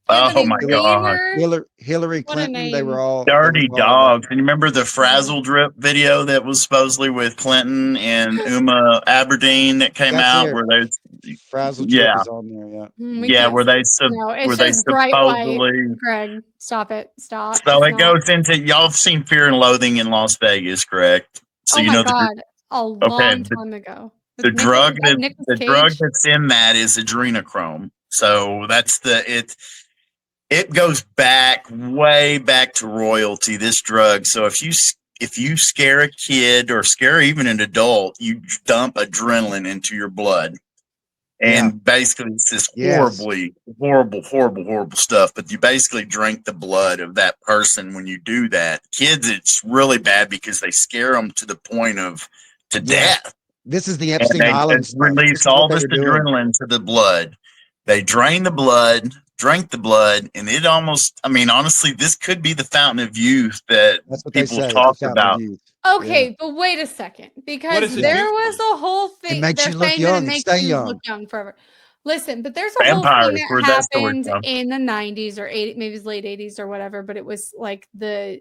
Oh Anthony my Hillary, God. Weiner. Hillary What a Clinton. They were name. all they were Dirty all there. dogs. And you remember the Mhm. Frazzle Drip video that was supposedly with Clinton and Uma Aberdeen that came That's out it. where they, Frazzle drip yeah, is on there. Yeah. We yeah, can't where see. they No, it where they shows bright white. supposedly. Greg, stop it. Stop. So It's it not. goes into y'all have seen Fear and Loathing in Las Vegas, correct? So Oh you my know God. A okay, long time ago. the With Nicholas, is drug that that Nicholas the drug Cage? that's in that is adrenochrome. So that's it goes back way back to royalty. This drug. So if you scare a kid or scare even an adult, you dump adrenaline into your blood. Yeah. And basically, it's this Yes. horrible stuff. But you basically drink the blood of that person when you do that. Kids, it's really bad because they scare them to the point of to Yes. death, This is the and Epstein they Island stuff. release This is what all they this were doing. adrenaline to the blood. They drain the blood, drink the blood, and it almost. I mean, honestly, this could be the fountain of youth that That's what they people have say. It's a talked fountain of about. youth. Yeah. Okay, but wait a second, What because does it there do for was you? a whole It thing. makes They're you look saying that it young and makes stay you look young. young forever. Listen, but there's a whole thing Vampires, that where'd that story happened from? in the 90s or 80, maybe it's late 80s or whatever, but it was like the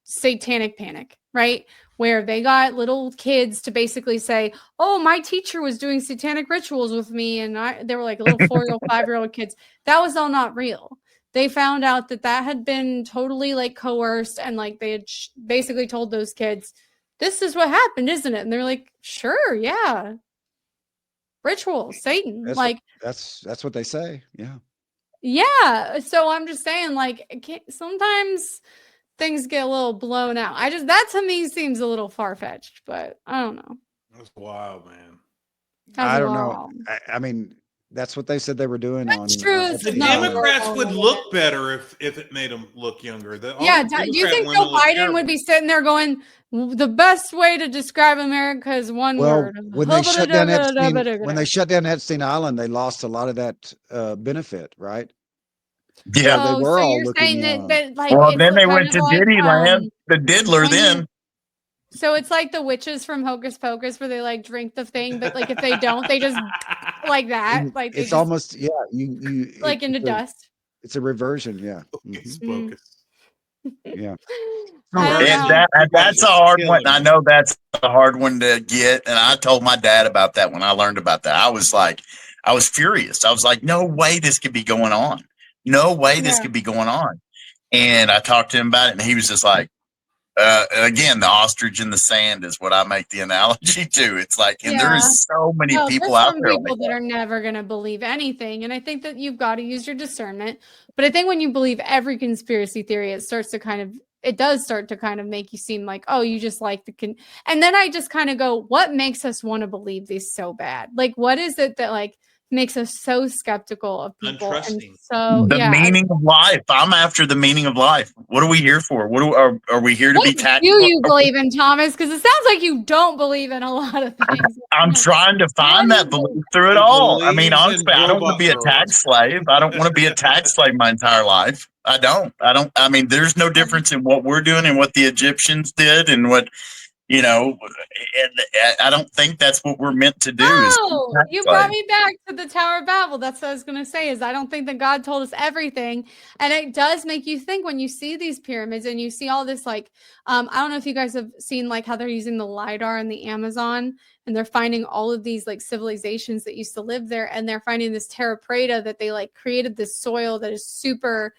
satanic panic, right? Where they got little kids to basically say, "Oh, my teacher was doing satanic rituals with me," and they were like little 4-year-old, 5-year-old kids. That was all not real. They found out that had been totally like coerced, and like they had basically told those kids, this is what happened, isn't it? And they're like, sure, yeah. Rituals, Satan. That's Like, that's what they say. Yeah. yeah. So I'm just saying, like, sometimes things get a little blown out. That to me seems a little far fetched, but I don't know. That's wild, man. That's I don't know. wild. I mean, that's what they said they were doing That's on true. This The is not Epstein what Island. we're Democrats going would with look it. better if it made them look younger. Yeah. Do you think Joe Biden would be sitting there going, the best way to describe America is one Well, word? when they shut down Epstein Island, they lost a lot of that benefit, right? Yeah. So they Oh, were so all you're saying looking that like Well, it's then they kind went of to like Diddy Land, the diddler. when Then so it's like the witches from Hocus Pocus where they like drink the thing, but like if they don't, they just like that, and like they it's just almost like into dust. it's a reversion, yeah. Focus, Mhm. focus. Yeah. I don't and know. that's a hard one. I know that's a hard one to get. And I told my dad about that when I learned about that. I was like, I was furious. I was like, no way this could be going on. No way this Yeah. could be going on. And I talked to him about it, and he was just like, again, the ostrich in the sand is what I make the analogy to. It's like, and there Yeah. is so many Well, people there's out some there people like that that. are never going to believe anything. And I think that you've got to use your discernment. But I think when you believe every conspiracy theory, it does start to kind of make you seem like, oh, you just like and then I just kind of go, what makes us want to believe these so bad? Like, what is it that like makes us so skeptical of people? And Untrusting. so, The yeah. meaning of life. I'm after the meaning of life. What are we here for? Are we here to What be do tactical? you believe in, Thomas? Because it sounds like you don't believe in a lot of things. I'm trying to What find do you that believe? belief through it He all. I mean, believes in honestly, I don't want to robot be a girls. tag slave. I don't want to be a tag slave my entire life. I don't. I mean, there's no difference in what we're doing and what the Egyptians did and what, you know, I don't think that's what we're meant to do is be Oh, tag you brought slaves. me back to the Tower of Babel. That's what I was going to say is I don't think that God told us everything. And it does make you think when you see these pyramids and you see all this, like, I don't know if you guys have seen like how they're using the LiDAR in the Amazon and they're finding all of these like civilizations that used to live there. And they're finding this terra preta that they like created this soil that is super,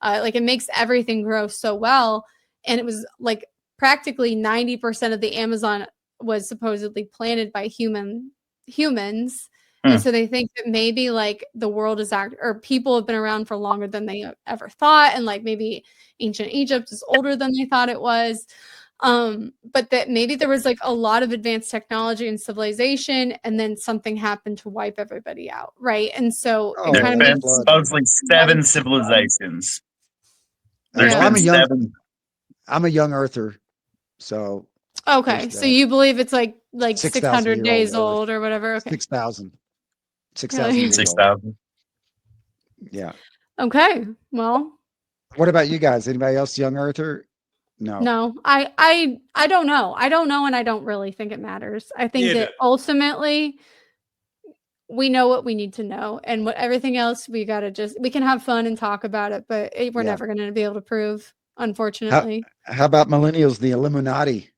like it makes everything grow so well. And it was like practically 90% of the Amazon was supposedly planted by humans. And so they think that maybe like the world is or people have been around for longer than they ever thought. And like maybe ancient Egypt is older than they thought it was. But that maybe there was like a lot of advanced technology and civilization, and then something happened to wipe everybody out. Right. And so it Oh, There's kind of the been makes flood. supposedly 7 civilizations. There's Yeah. Well, been 7. I'm a young earther, so Okay. there's So that. you believe it's like 6,000 600 year old days Earth. old or whatever. Okay. 6,000. 6,000 Really? years old. 6,000. Yeah. Okay. Well, What about you guys? Anybody else young earther? No. no, I don't know. I don't know, and I don't really think it matters. I think Yeah, that ultimately we know what we need to know, and what everything else we can have fun and talk about it, but we're Yeah. never going to be able to prove, How unfortunately. how about millennials, the Illuminati?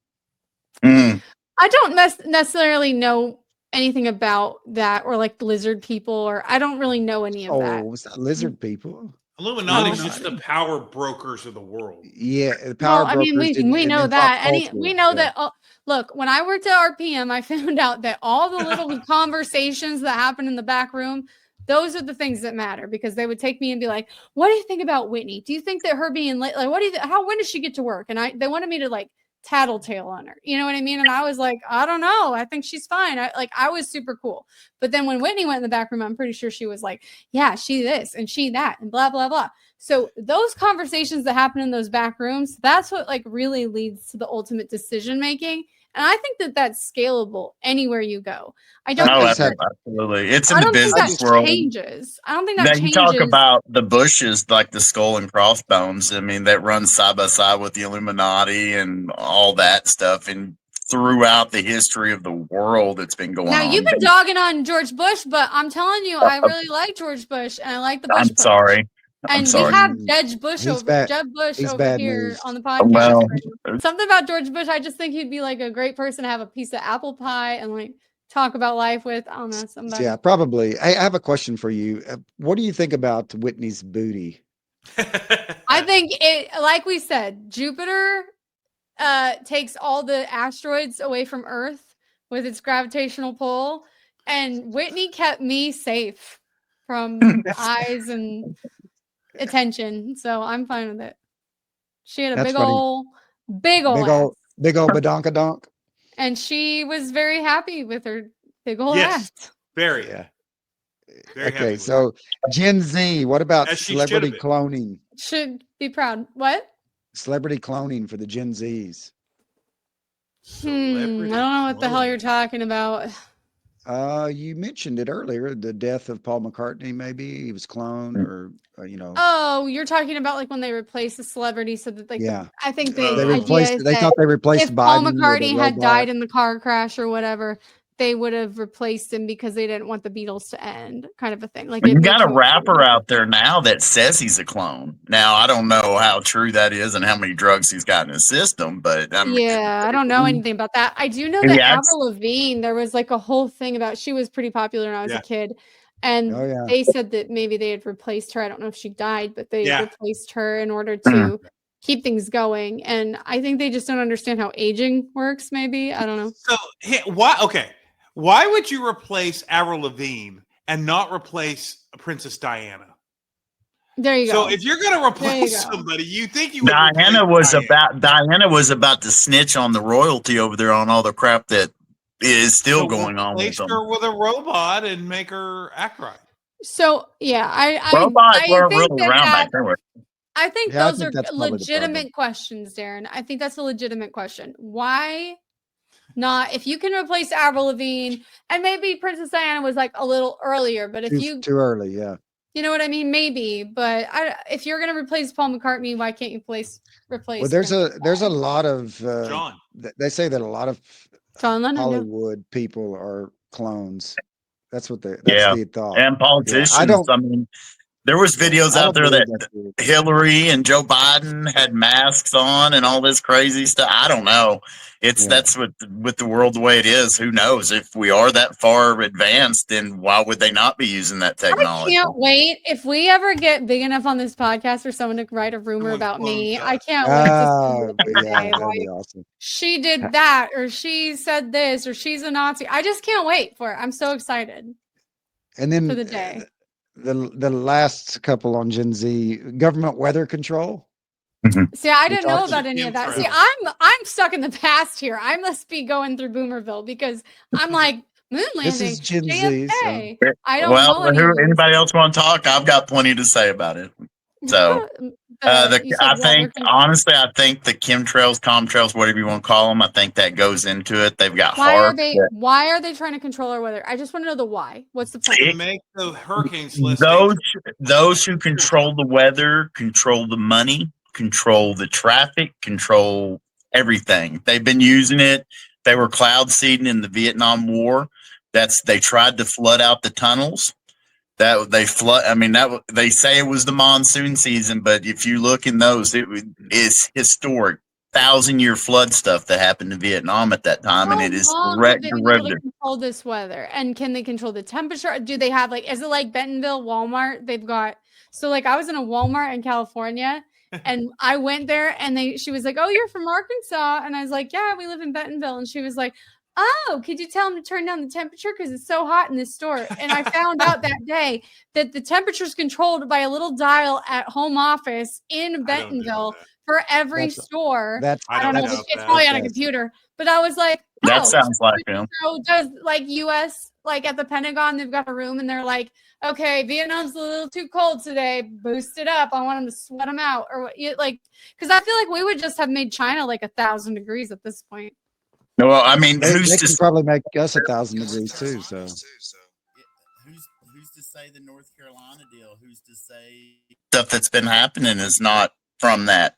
Mm. I don't necessarily know anything about that, or like lizard people, or I don't really know any of that. Oh, it's not lizard people. Illuminati's Oh. just the power brokers of the world. Yeah, the Well, power I mean, brokers we know in pop that. culture. We know Yeah. that. Look, when I worked at RPM, I found out that all the little conversations that happen in the back room, those are the things that matter, because they would take me and be like, "What do you think about Whitney? Do you think that her being late? Like, what do you? When does she get to work?" And they wanted me to like tattletale on her. You know what I mean? And I was like, I don't know. I think she's fine. I was super cool. But then when Whitney went in the back room, I'm pretty sure she was like, yeah, she this and she that and blah blah blah. So those conversations that happen in those back rooms, that's what like really leads to the ultimate decision making. And I think that that's scalable anywhere you go. I don't Oh, think that absolutely. It's I in the don't think I that business just world. changes. I don't think that Now you talk changes. about the Bushes, like the skull and crossbones. I mean, that runs side by side with the Illuminati and all that stuff. And throughout the history of the world, it's been going Now you've on. been dogging on George Bush, but I'm telling you, I really like George Bush and I like the Bush I'm Push. sorry. I'm And we sorry. have Jeb Bush he's bad. He's over bad here news. on the podcast. Well, Something about George Bush, I just think he'd be like a great person to have a piece of apple pie and like talk about life with. I don't know, somebody. Yeah, probably. Hey, I have a question for you. What do you think about Whitney's booty? I think it, like we said, Jupiter takes all the asteroids away from Earth with its gravitational pull. And Whitney kept me safe from eyes and attention. So I'm fine with it. She had a That's funny. big ol' ass. Big old badonkadonk. And she was very happy with her big ol' Yes. ass. Very. Yeah. Very happy Okay, with so Gen Z, what about As she should celebrity have been. cloning? Should be proud. What? Celebrity cloning for the Gen Zs. I don't know what the hell you're talking about. You mentioned it earlier, the death of Paul McCartney, maybe he was cloned or Oh, you're talking about like when they replaced the celebrity so that like yeah. I think They the idea replaced is they that thought they replaced if Paul Biden with a McCartney had robot. died in the car crash or whatever, they would have replaced him because they didn't want the Beatles to end, kind of a thing. Like You it got makes a rapper out there now that says he's a clone. Now I don't know how true that is and how many drugs he's got in his system, but yeah, I don't know anything about that. I do know he that acts- Avril Lavigne, there was like a whole thing about she was pretty popular when I was a Yeah. kid. And Oh, yeah. they said that maybe they had replaced her. I don't know if she died, but they Yeah. replaced her in order Mhm. to keep things going. And I think they just don't understand how aging works, maybe. I don't know. So why? Okay, why would you replace Avril Lavigne and not replace Princess Diana? There you So go. if you're gonna replace go. somebody, you think you would Diana replace Diana was about to snitch on the royalty over there on all the crap that is still So going on with replace them. her with a robot and make her act right. So yeah, Robots I weren't think really around back then. I think Yeah, I those think are that's probably the problem. legitimate questions, Darren. I think that's a legitimate question. Why not? If you can replace Avril Lavigne, and maybe Princess Diana was like a little earlier, but if Too early, yeah. you know what I mean, maybe. But if you're gonna replace Paul McCartney, why can't you replace? Well, there's Princess a lot of John. they say that a lot of John Lennon? Hollywood people are clones. That's Yeah. the thought. And politicians. I don't there was videos I out don't there believe that that's true. Hillary and Joe Biden had masks on and all this crazy stuff. I don't know. That's with the world the way it is. Who knows? If we are that far advanced, then why would they not be using that technology? I can't wait. If we ever get big enough on this podcast for someone to write a rumor Someone about me, clones I us. can't wait to see Yeah, it. that'd Like, be awesome. she did that, or she said this, or she's a Nazi. I just can't wait for it. I'm so excited And then for the day. the last couple on Gen Z, government weather control. See, I We didn't know talked- about any of that. See, Chemtrails. I'm stuck in the past here. I must be going through Boomerville because I'm like moon landing. This is Gen Z, JFK. so I don't know any of these. Anybody else want to talk? I've got plenty to say about it. So You said weather control. honestly, I think the chemtrails, comtrails, whatever you want to call them, I think that goes into it. They've got Why hearts. why are they trying to control our weather? I just want to know the why. What's the To point? make the hurricanes less Those dangerous. those who control the weather control the money, control the traffic, control everything. They've been using it. They were cloud seeding in the Vietnam War. They tried to flood out the tunnels. That they flood. I mean, they say it was the monsoon season, but if you look in those, is historic 1,000-year flood stuff that happened in Vietnam at that time, and How it is long direct have they been able to derivative. control this weather? And can they control the temperature? Do they have is it like Bentonville, Walmart? They've got I was in a Walmart in California and I went there and she was like, "Oh, you're from Arkansas." And I was like, "Yeah, we live in Bentonville." And she was like, "Oh, could you tell them to turn down the temperature because it's so hot in this store?" And I found out that day that the temperature is controlled by a little dial at home office in Bentonville for every store. I don't know if it's probably on a computer, but I was like, that sounds like him. So does US at the Pentagon, they've got a room and they're like, okay, Vietnam's a little too cold today. Boost it up. I want them to sweat them out, or what? Because I feel like we would just have made China 1,000 degrees at this point. Well, I mean, they can probably make us 1,000 degrees too. So who's to say the North Carolina deal? Who's to say stuff that's been happening is not from the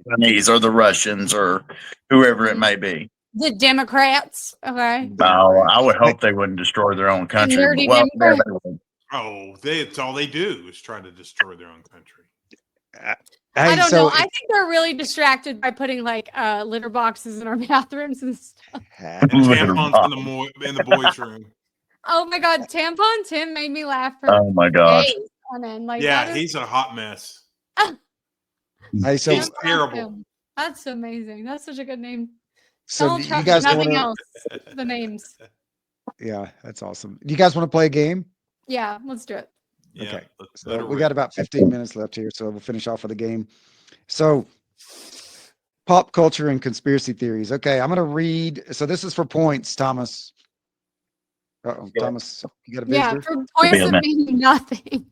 Chinese or the Russians or whoever it may be? The Democrats, okay. I would hope they wouldn't destroy their own country. It's all they do is try to destroy their own country. I don't know. I think they're really distracted by putting litter boxes in our bathrooms and stuff. And tampons in the boys' room. Oh my God, Tampon Tim made me laugh for oh my gosh. days on end. He's a hot mess. Hey, so he's terrible. That's amazing. That's such a good name. So Donald do you Trump, guys nothing want else. The names. to? Yeah, that's awesome. Do you guys want to play a game? Yeah, let's do it. Yeah, Okay. let So her we got rip. about 15 minutes left here, so we'll finish off with a game. So pop culture and conspiracy theories. Okay, I'm gonna read. So this is for points, Thomas. Thomas, you got a Yeah, visitor? for Be points a that minute. mean nothing.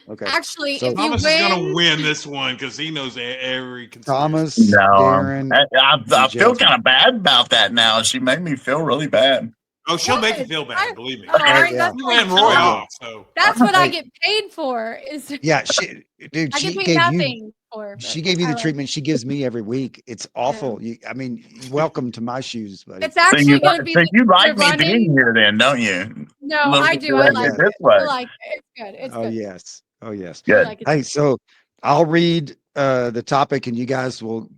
Okay. Actually, So if you Thomas is gonna win, win this one because he knows every conspiracy. Thomas, No, Darren, I and feel Jasmine. kind of bad about that now. She made me feel really bad. Oh, she'll make you What? feel bad. Believe me. all right, yeah. that's You my ran Roy job. off, so That's what I Hey, get paid for. Is yeah, she, dude, I get she paid gave you, nothing for. she But gave you I the like treatment she gives me every week. It's yeah. awful. I mean, welcome to my shoes, buddy. It's actually going to be You the like me being running. here, then, don't you? No, Little I bit do. I Oh like yeah. directed this it. way. I like it. It's good. It's Oh good. yes. Oh yes. I Good. like it. Hey, so I'll read the topic, and you guys will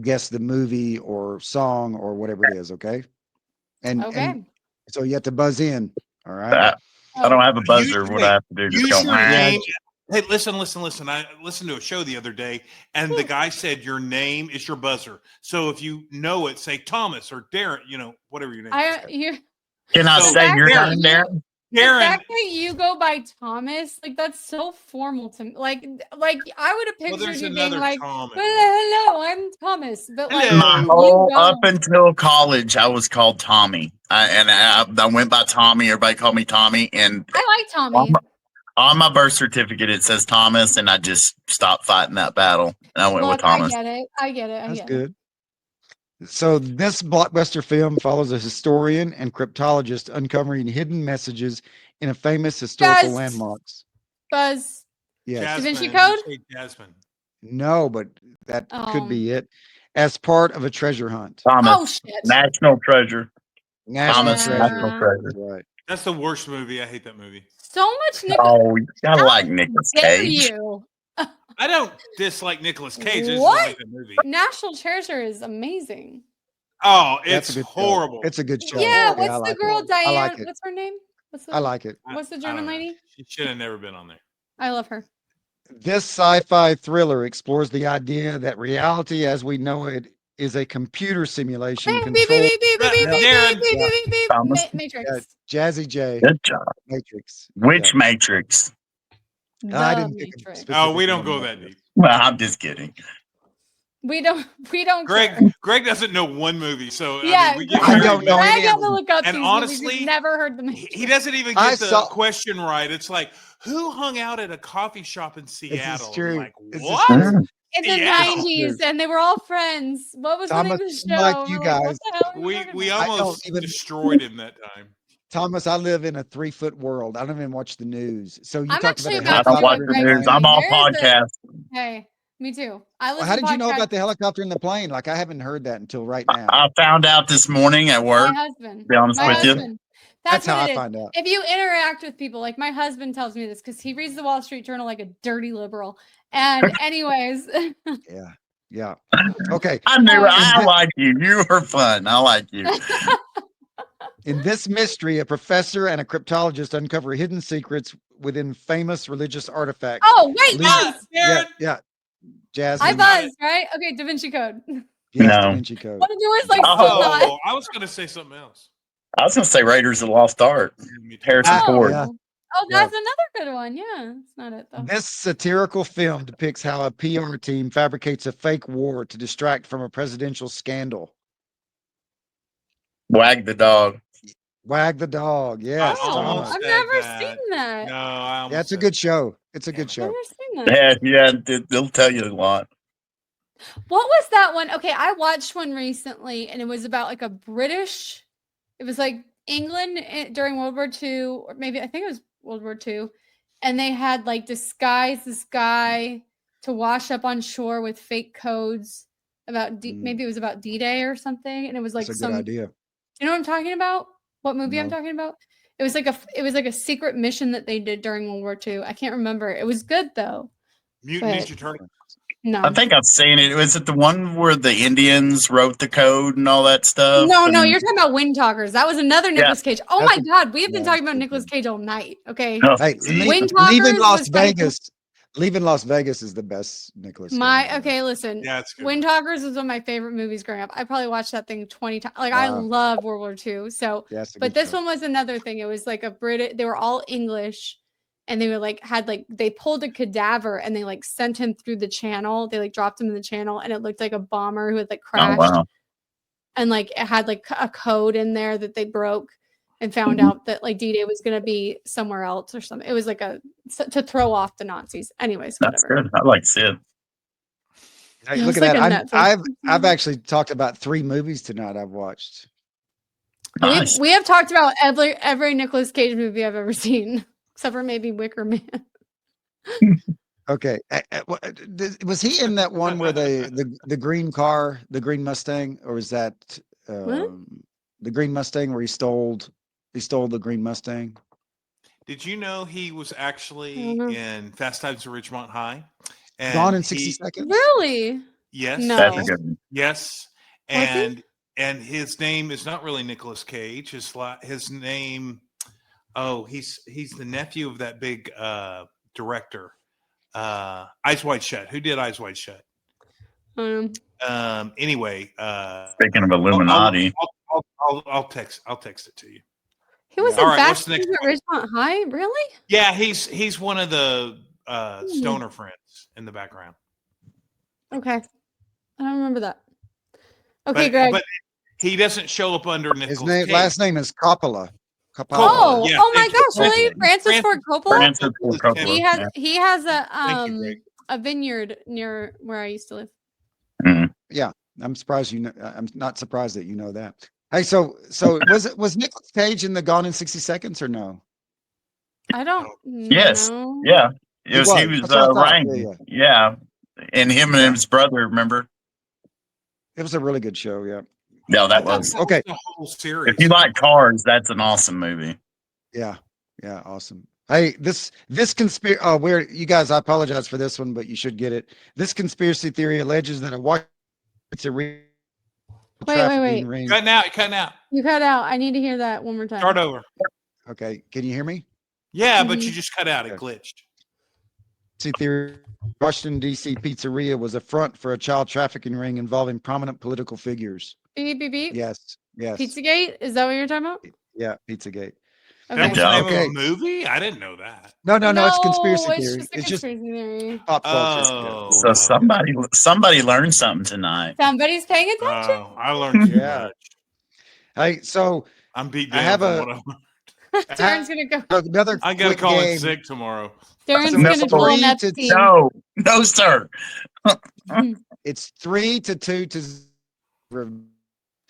guess the movie or song or whatever it is. Okay. And Okay. so you have to buzz in. All right. I don't Oh, have a buzzer. What I have to do? Just use go. your Yeah. name. Hey, listen. I listened to a show the other day, and the guy said your name is your buzzer. So if you know it, say Thomas or Darren. You know, whatever your name is. you. Can I So say your Darren, name there? The Darren, fact that you go by Thomas, like that's so formal to me. Like I would have well, pictured there's you being another like, Tom. hello, I'm Thomas. But like My Hello. you up go. until college, I was called Tommy. I went by Tommy. Everybody called me Tommy. And I like on Tommy. on my birth certificate, it says Thomas. And I just stopped fighting that battle. And I went with Look, I Thomas. get it. I get it. I That's get it. good. So this blockbuster film follows a historian and cryptologist uncovering hidden messages in a famous historical Buzz. landmarks. Buzz. Yes. Da Vinci Jasmine, Code? you say Jasmine. No, but that could be it. As part of a treasure hunt. Thomas. Oh shit. National treasure. National Thomas. treasure. National treasure. That's right. That's the worst movie. I hate that movie. So much Nicholas. Oh, you gotta How like Nicolas dare Cage. you? I don't dislike Nicolas Cage. I just What? don't like the movie. National Treasure is amazing. Oh, That's it's a good horrible. Show. It's a good show. Yeah, horrible. what's I the like girl it. Diane? I like it. What's her name? I like it. What's the I German don't know. lady? She should have never been on there. I love her. This sci-fi thriller explores the idea that reality as we know it is a computer simulation Beep, beep, beep, controlled. beep, beep, beep, beep, beep, Darren. beep, beep, Yeah. beep, beep. Thomas. Matrix. Jazzy J. Good job. Matrix. Which Matrix? I The didn't pick a Matrix. specific Oh, we don't one, go but that deep. Well, I'm just kidding. We don't Greg care. Greg doesn't know one movie, so Yeah, I mean, we give I Greg don't know credit. Greg any had of to them. look up And these honestly, movies. He's never heard the Matrix. He doesn't even I get the saw- question right. It's like, who hung out at a coffee shop in Seattle? I'm true. like, This is what? true. In the Yeah. 90s, and they were all friends. What was the name of Thomas, the show? unlike you We're like, what guys, the hell are you We talking we about? I don't almost even- destroyed him that time. Thomas, I live in a 3-foot world. I don't even watch the news. So you I'm talked about actually a about I to don't do watch what the Greg's news. I'm doing. all There is a- podcast. Hey, me too. I Well, listen how to did you know podcasts. about the helicopter and the plane? Like I haven't heard that until right now. I found out this morning at work. My husband. Be honest My with you. husband. That's how what I it is. find out. If you interact with people, like my husband tells me this because he reads the Wall Street Journal like a dirty liberal. And anyways, Yeah. Yeah. Okay. I knew Oh, I like you. You are fun. I like you. In this mystery, a professor and a cryptologist uncover hidden secrets within famous religious artifacts. oh wait, Lead- Buzz. Yeah. Darren, Yeah. I Jasmine. buzzed, right? Okay, Da Vinci Code. Yes, No. Da Vinci Code. What did yours like Oh. still not? oh, I was going to say something else. I was going to say Raiders of the Lost Ark. Me too. Harrison Ah, Ford. yeah. Oh, that's another good one. Yeah, it's not it though. This satirical film depicts how a PR team fabricates a fake war to distract from a presidential scandal. Wag the dog. Wag the dog. Yes, I Oh, almost Thomas. I've said never that. seen that. No, I almost Yeah, it's a said good that. show. It's a good I've show. never seen that. They'll tell you a lot. What was that one? Okay, I watched one recently, and it was about like a British. It was like England during World War II, or maybe I think it was World War II, and they had like disguised this guy to wash up on shore with fake codes about maybe it was about D-Day or something, and it was like That's a good idea. you know what I'm talking about? What movie I'm No. talking about? It was like a secret mission that they did during World War II. I can't remember. It was good though. Mutant But- Ninja Turtle. No. I think I've seen it. Was it the one where the Indians wrote the code and all that stuff? No, And- you're talking about Wind Talkers. That was another Nicolas Cage. Oh That's my God, we have been yeah, talking about that's Nicolas good. Cage all night. Okay. Oh, Hey, Wind leaving Talkers Las was funny. Vegas. Leaving Las Vegas is the best Nicolas Cage. Okay, listen. Yeah, it's a good. Wind one. Talkers is one of my favorite movies growing up. I probably watched that thing 20 times. Like I Wow. love World War II. So, Yeah, it's a but good this show. one was another thing. It was like a British. They were all English, and they were like had like they pulled a cadaver and they like sent him through the channel. They like dropped him in the channel, and it looked like a bomber who had like Oh crashed, wow. and like it had like a code in there that they broke. And found Mhm. out that like D-Day was going to be somewhere else or something. It was like to throw off the Nazis. Anyways, That's whatever. good. I like to see it. Hey, Yeah, look it's at like that. a Netflix. I've actually talked about 3 movies tonight I've watched. Nice. We have talked about every Nicolas Cage movie I've ever seen, except for maybe Wicker Man. Okay. Was he in that one where the green car, the green Mustang, or was that What? the green Mustang where he stole the green Mustang? Did you know he was I don't actually know. in Fast Times at Ridgemont High? Gone And in 60 he, seconds? Really? yes, That's a No. he's, good one. yes, Was he? and his name is not really Nicolas Cage. His name, oh, he's the nephew of that big director, Eyes Wide Shut. Who did Eyes Wide Shut? Anyway, Speaking of I'll, Illuminati, I'll text it to you. He was Yeah. All in right, what's Fast the next Times at Ridgemont High? Really? Yeah, he's one of the stoner friends in the background. Okay. I don't remember that. Okay, Greg. But he doesn't show up under His Nicolas Cage. last name is Coppola. Oh, yeah, oh my thank you, gosh, thank really? you. Francis Ford Coppola? Francis Ford Coppola. Yeah. He has Thank you, Greg. a vineyard near where I used to live. Mhm. Yeah, I'm surprised you know. I'm not surprised that you know that. Hey, so was Nicolas Cage in the Gone in 60 Seconds or no? I don't Yes. know. Yeah. He was That's what I thought. Ryan. Yeah. And him and his brother, remember? It was a really good show. Yeah. Yeah, I that thought was. that Okay. was the whole series. If you like cars, that's an awesome movie. Yeah. Yeah. Awesome. Hey, this conspiracy. Oh, where you guys? I apologize for this one, but you should get it. This conspiracy theory alleges that a white Wait. trafficking ring. Cutting out. You cut out. I need to hear that one more time. Start over. Okay, can you hear me? Yeah, but you just cut out. It Okay. glitched. Theory. Washington D.C. pizzeria was a front for a child trafficking ring involving prominent political figures. Beep, beep, beep. Yes. Yes. Pizzagate? Is that what you're talking about? Yeah. Pizzagate. That Okay. was the name Okay. of a movie? I didn't know that. No. It's conspiracy it's theory. just a It's just conspiracy theory. pop culture. Oh. So somebody learned something tonight. Somebody's paying attention. Oh, I learned too Yeah. much. Hey, so I'm beat I down have from a- what I learned. Darren's gonna go. another I gotta quick call in game. sick tomorrow. Darren's So gonna call 3 to Epstein. No, sir. It's 3-2 to 0.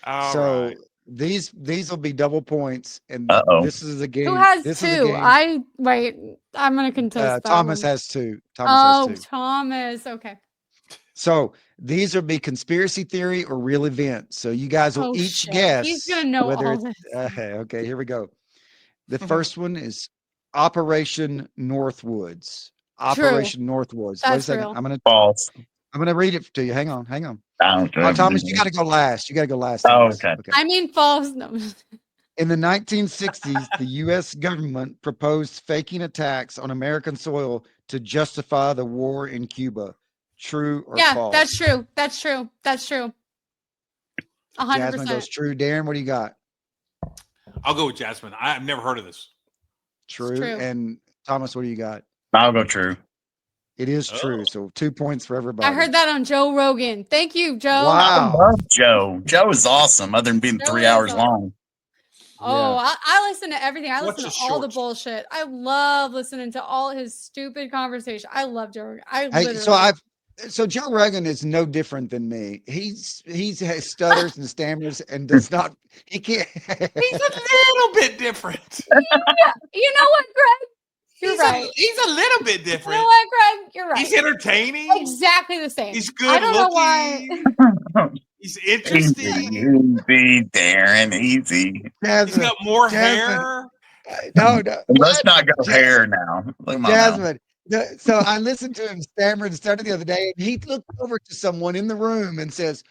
All So right. these will be double points, and Uh-oh. this is a game. Who has this is a two? game. I'm gonna contest that Thomas one. has 2. Thomas. Okay. So these will be conspiracy theory or real events. So you guys will Oh, each shit. guess. He's gonna know whether all it's- this. okay, here we go. The first one is Operation Northwoods. Operation Northwoods. Wait a That's second. real. False. I'm gonna read it to you. Hang on. I don't know. Thomas, you got to go last. Oh, Thomas. okay. I mean false. No. In the 1960s, the U.S. government proposed faking attacks on American soil to justify the war in Cuba. True or Yeah, false? that's true. That's true. That's true. Jasmine 100%. goes true. Darren, what do you got? I'll go with Jasmine. I've never heard of this. True. true. And Thomas, what do you got? I'll go true. It is true. Oh. So 2 points for everybody. I heard that on Joe Rogan. Thank you, Joe. Wow. I love Joe. Joe is awesome, other than being Joe 3 is hours awesome. long. Oh, I listen to everything. I Watch listen his to all the shorts. bullshit. I love listening to all his stupid conversation. I love Joe Rogan. Hey, so Joe Rogan is no different than me. He stutters and stammers and does not. He can't. He's a little bit different. You know what, Greg? You're right. He's a little bit You different. know what, Greg? You're right. He's entertaining. Exactly the same. He's good I don't know looking. why. He's Easy, interesting. Darren, easy. He's Jasmine, got more Jasmine. hair. No. Let's not go Ja- hair now. Look at my mouth. Jasmine. So I listened to him stammer and stutter the other day, and he looked over to someone in the room and says,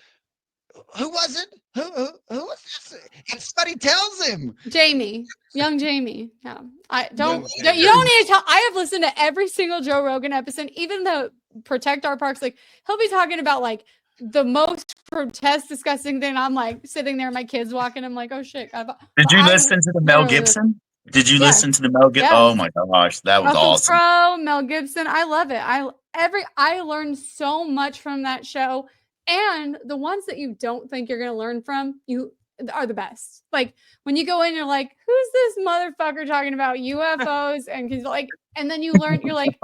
Who was it? Who was this? And somebody tells him. Jamie, young Jamie. Yeah. I Young don't, Jamie. you don't need to tell. I have listened to every single Joe Rogan episode, even the Protect Our Parks. Like, he'll be talking about like the most grotesque, disgusting thing. I'm like sitting there, my kids walking. I'm like, oh shit. Did you listen to the Mel Gibson? Did you Yes. listen to the Mel Gibson? Yes. Oh my gosh, that was Russell awesome. Crowe, Mel Gibson. I love it. I learned so much from that show. And the ones that you don't think you're gonna learn from, you are the best. Like when you go in, you're like, who's this motherfucker talking about UFOs? And then you learn, you're like,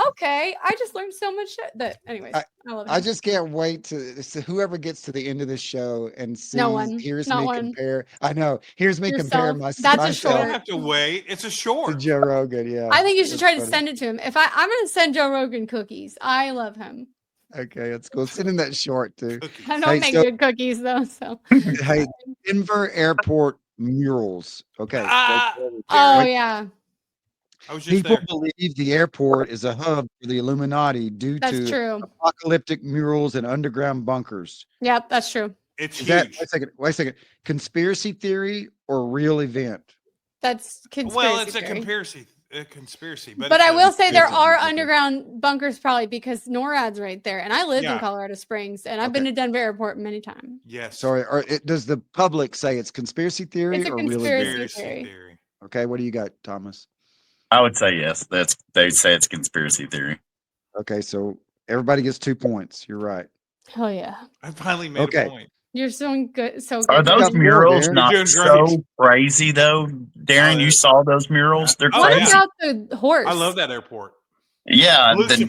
okay, I just learned so much shit. That anyways, I love it. I just can't wait to whoever gets to the end of the show and hears not me one. compare. I know. Here's me compare Yourself. That's a You myself don't short. have to wait. It's a to short. Joe Rogan. Yeah. I think you should that's try to funny. send it to him. I'm gonna send Joe Rogan cookies. I love him. Okay, that's cool. Send him that short too. Cookies. I don't make good cookies though, so Hey, Denver Airport murals. Okay. oh yeah. I was just People there. believe the airport is a hub for the Illuminati due That's to true. apocalyptic murals and underground bunkers. Yep, that's true. It's Is that huge. wait a second. Conspiracy theory or real event? That's conspiracy Well, it's a theory. conspiracy. But it's I will say there conspiracy are theory. underground bunkers probably because NORAD's right there. And I lived in Yeah. Colorado Springs and I've been to Denver Airport many times. Yes. Sorry, does the public say it's conspiracy theory It's a or real event? conspiracy theory. Okay, what do you got, Thomas? I would say yes. They say it's conspiracy theory. Okay, so everybody gets 2 points. You're right. Hell yeah. I finally made Okay. a point. You're so good. So Are good. You those got more, murals Darren. not You're doing so great. crazy though, Darren? You they're- saw those murals? They're Oh, What crazy. about the horse? I love that airport. Yeah, Lucifer.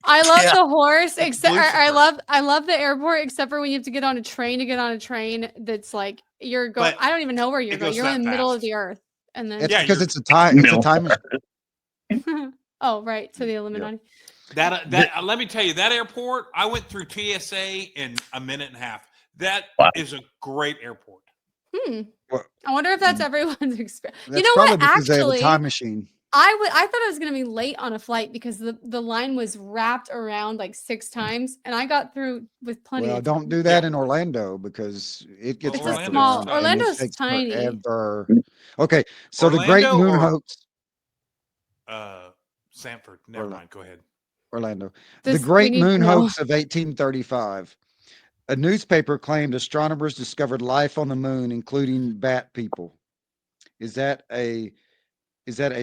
I love Yeah. the horse, That's except I Lucifer. love the airport, except for when you have to get on a train to get on a train that's like you're going. But I don't even know where you're it going. goes You're in that the middle of fast. the earth, and then It's Yeah, because you're- it's a time. It's a time machine. oh right to the Illuminati. That let me tell you, that airport, I went through TSA in a minute and a half. That is Wow. a great airport. Well, I wonder if that's everyone's experience. That's You know probably what? because they have a Actually, time machine. I thought I was gonna be late on a flight because the line was wrapped around like 6 times, and I got through with plenty Well, of don't time. do that Yeah. in Orlando because it gets It's a wrapped small- around and Orlando's it takes tiny. forever. Okay, so the Great Orlando Moon or- Hoax, Sanford. Never Orla- mind. Go ahead. Orlando. This- The we Great need to Moon know. Hoax of 1835. A newspaper claimed astronomers discovered life on the moon, including bat people. Is that a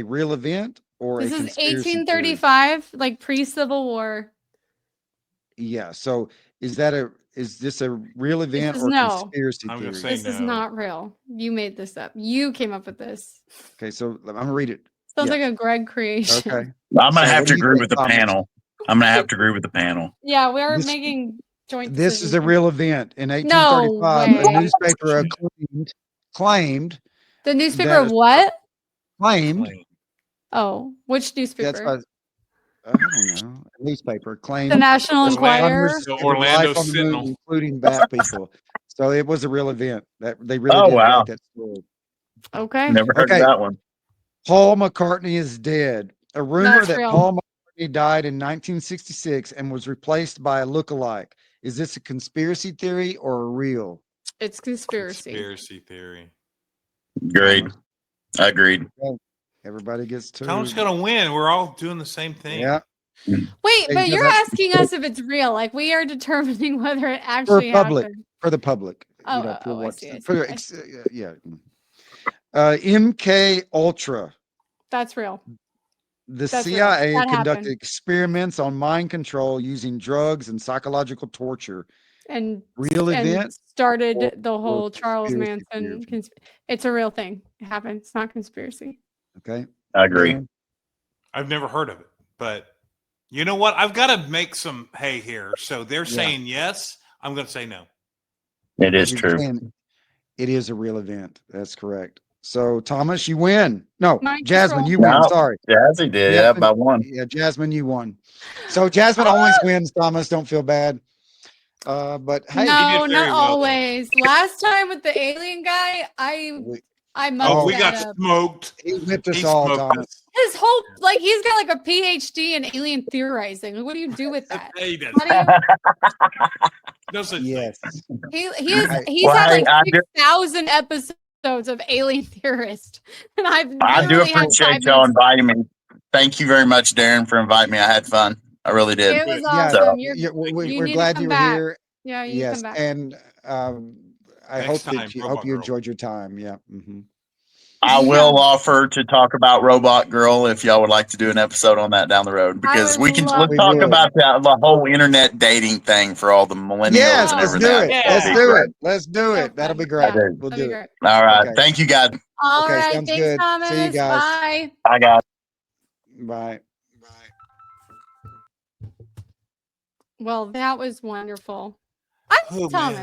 real event or This a is conspiracy theory? 1835, like pre-Civil War. Yeah. So is this a real event is or no. conspiracy I'm gonna theory? say This is no. not real. You made this up. You came up with this. Okay, so I'm gonna read it. Sounds Yes. like a Greg creation. Okay. I'm gonna So have what to do you agree think, with the Thomas? panel. I'm gonna have to agree with the panel. Yeah, we are This- making joint This decisions is a here. real event. In No 1835, way. a newspaper claimed The newspaper that of what? claimed Oh, which that's newspaper? I don't know. A newspaper claimed The National Orlando- Enquirer. astronomers The discovered Orlando life on the moon, Sentinel. including bat people. So it was a real event. That they really Oh, did wow. write that story. Okay. Never heard Okay. of that one. Paul McCartney is dead. A rumor That's that real. Paul McCartney died in 1966 and was replaced by a lookalike. Is this a conspiracy theory or a real? It's conspiracy. Conspiracy theory. Agreed. Agreed. Everybody gets two. Tom's gonna win. We're all doing the same thing. Yeah. Wait, Hey, but yeah, you're that's- asking us if it's real. Like we are determining whether it For actually public. happened. For the public. Oh, for I what's see, I for see, the I ex- yeah. MK Ultra. That's real. The That's real. CIA That conducted happened. experiments on mind control using drugs and psychological torture. And Real and event? started or- the whole or Charles conspiracy Manson. theory? It's a real thing. It happened. It's not conspiracy. Okay. I agree. Darren? I've never heard of it, but you know what? I've got to make some hay here. So they're Yeah. saying yes. I'm going to say no. It is You're true. saying it is a real event. That's correct. So Thomas, you win. No, Mind Jasmine, control. you win. No. Sorry. Jazzy did. Yeah, Jasmine- by one. Yeah, Jasmine, you won. So Jasmine always wins. Thomas, don't feel bad. But hey, no, did not very well, though. always. Last time with the alien guy, I we- mucked Oh, we that got up. smoked. he whipped us He all, smoked Thomas. us. His whole he's got like a PhD in alien theorizing. Like, what do you do with that? He did. How do you No such thing. Yes. He's Well, had hey, like 6,000 episodes of Alien Theorist, and I've I do literally had 5 appreciate y'all minutes. inviting me. Thank you very much, Darren, for inviting me. I had fun. I really did. It was Yeah, awesome. You we're need to glad come you were back. here. Yeah, you need to Yes, come back. and I Next hope time, that you Robot Girl. enjoyed your time. Yeah. Hmm. I Yeah. will offer to talk about Robot Girl if y'all would like to do an episode on that down the road, because would love let's We talk would. about the whole internet dating thing for all the millennials Yes, and Oh, let's everything. do I it. think Let's that'd Yeah. be do great. it. Let's do so it. That'll fun. be great. I Yeah, do. We'll that'd be do it. great. All right. Okay. Thank you, guys. All Okay, right. sounds Thanks, good. See you Thomas. guys. Bye. Bye, guys. Bye. Well, that was wonderful. I miss Oh man, Thomas.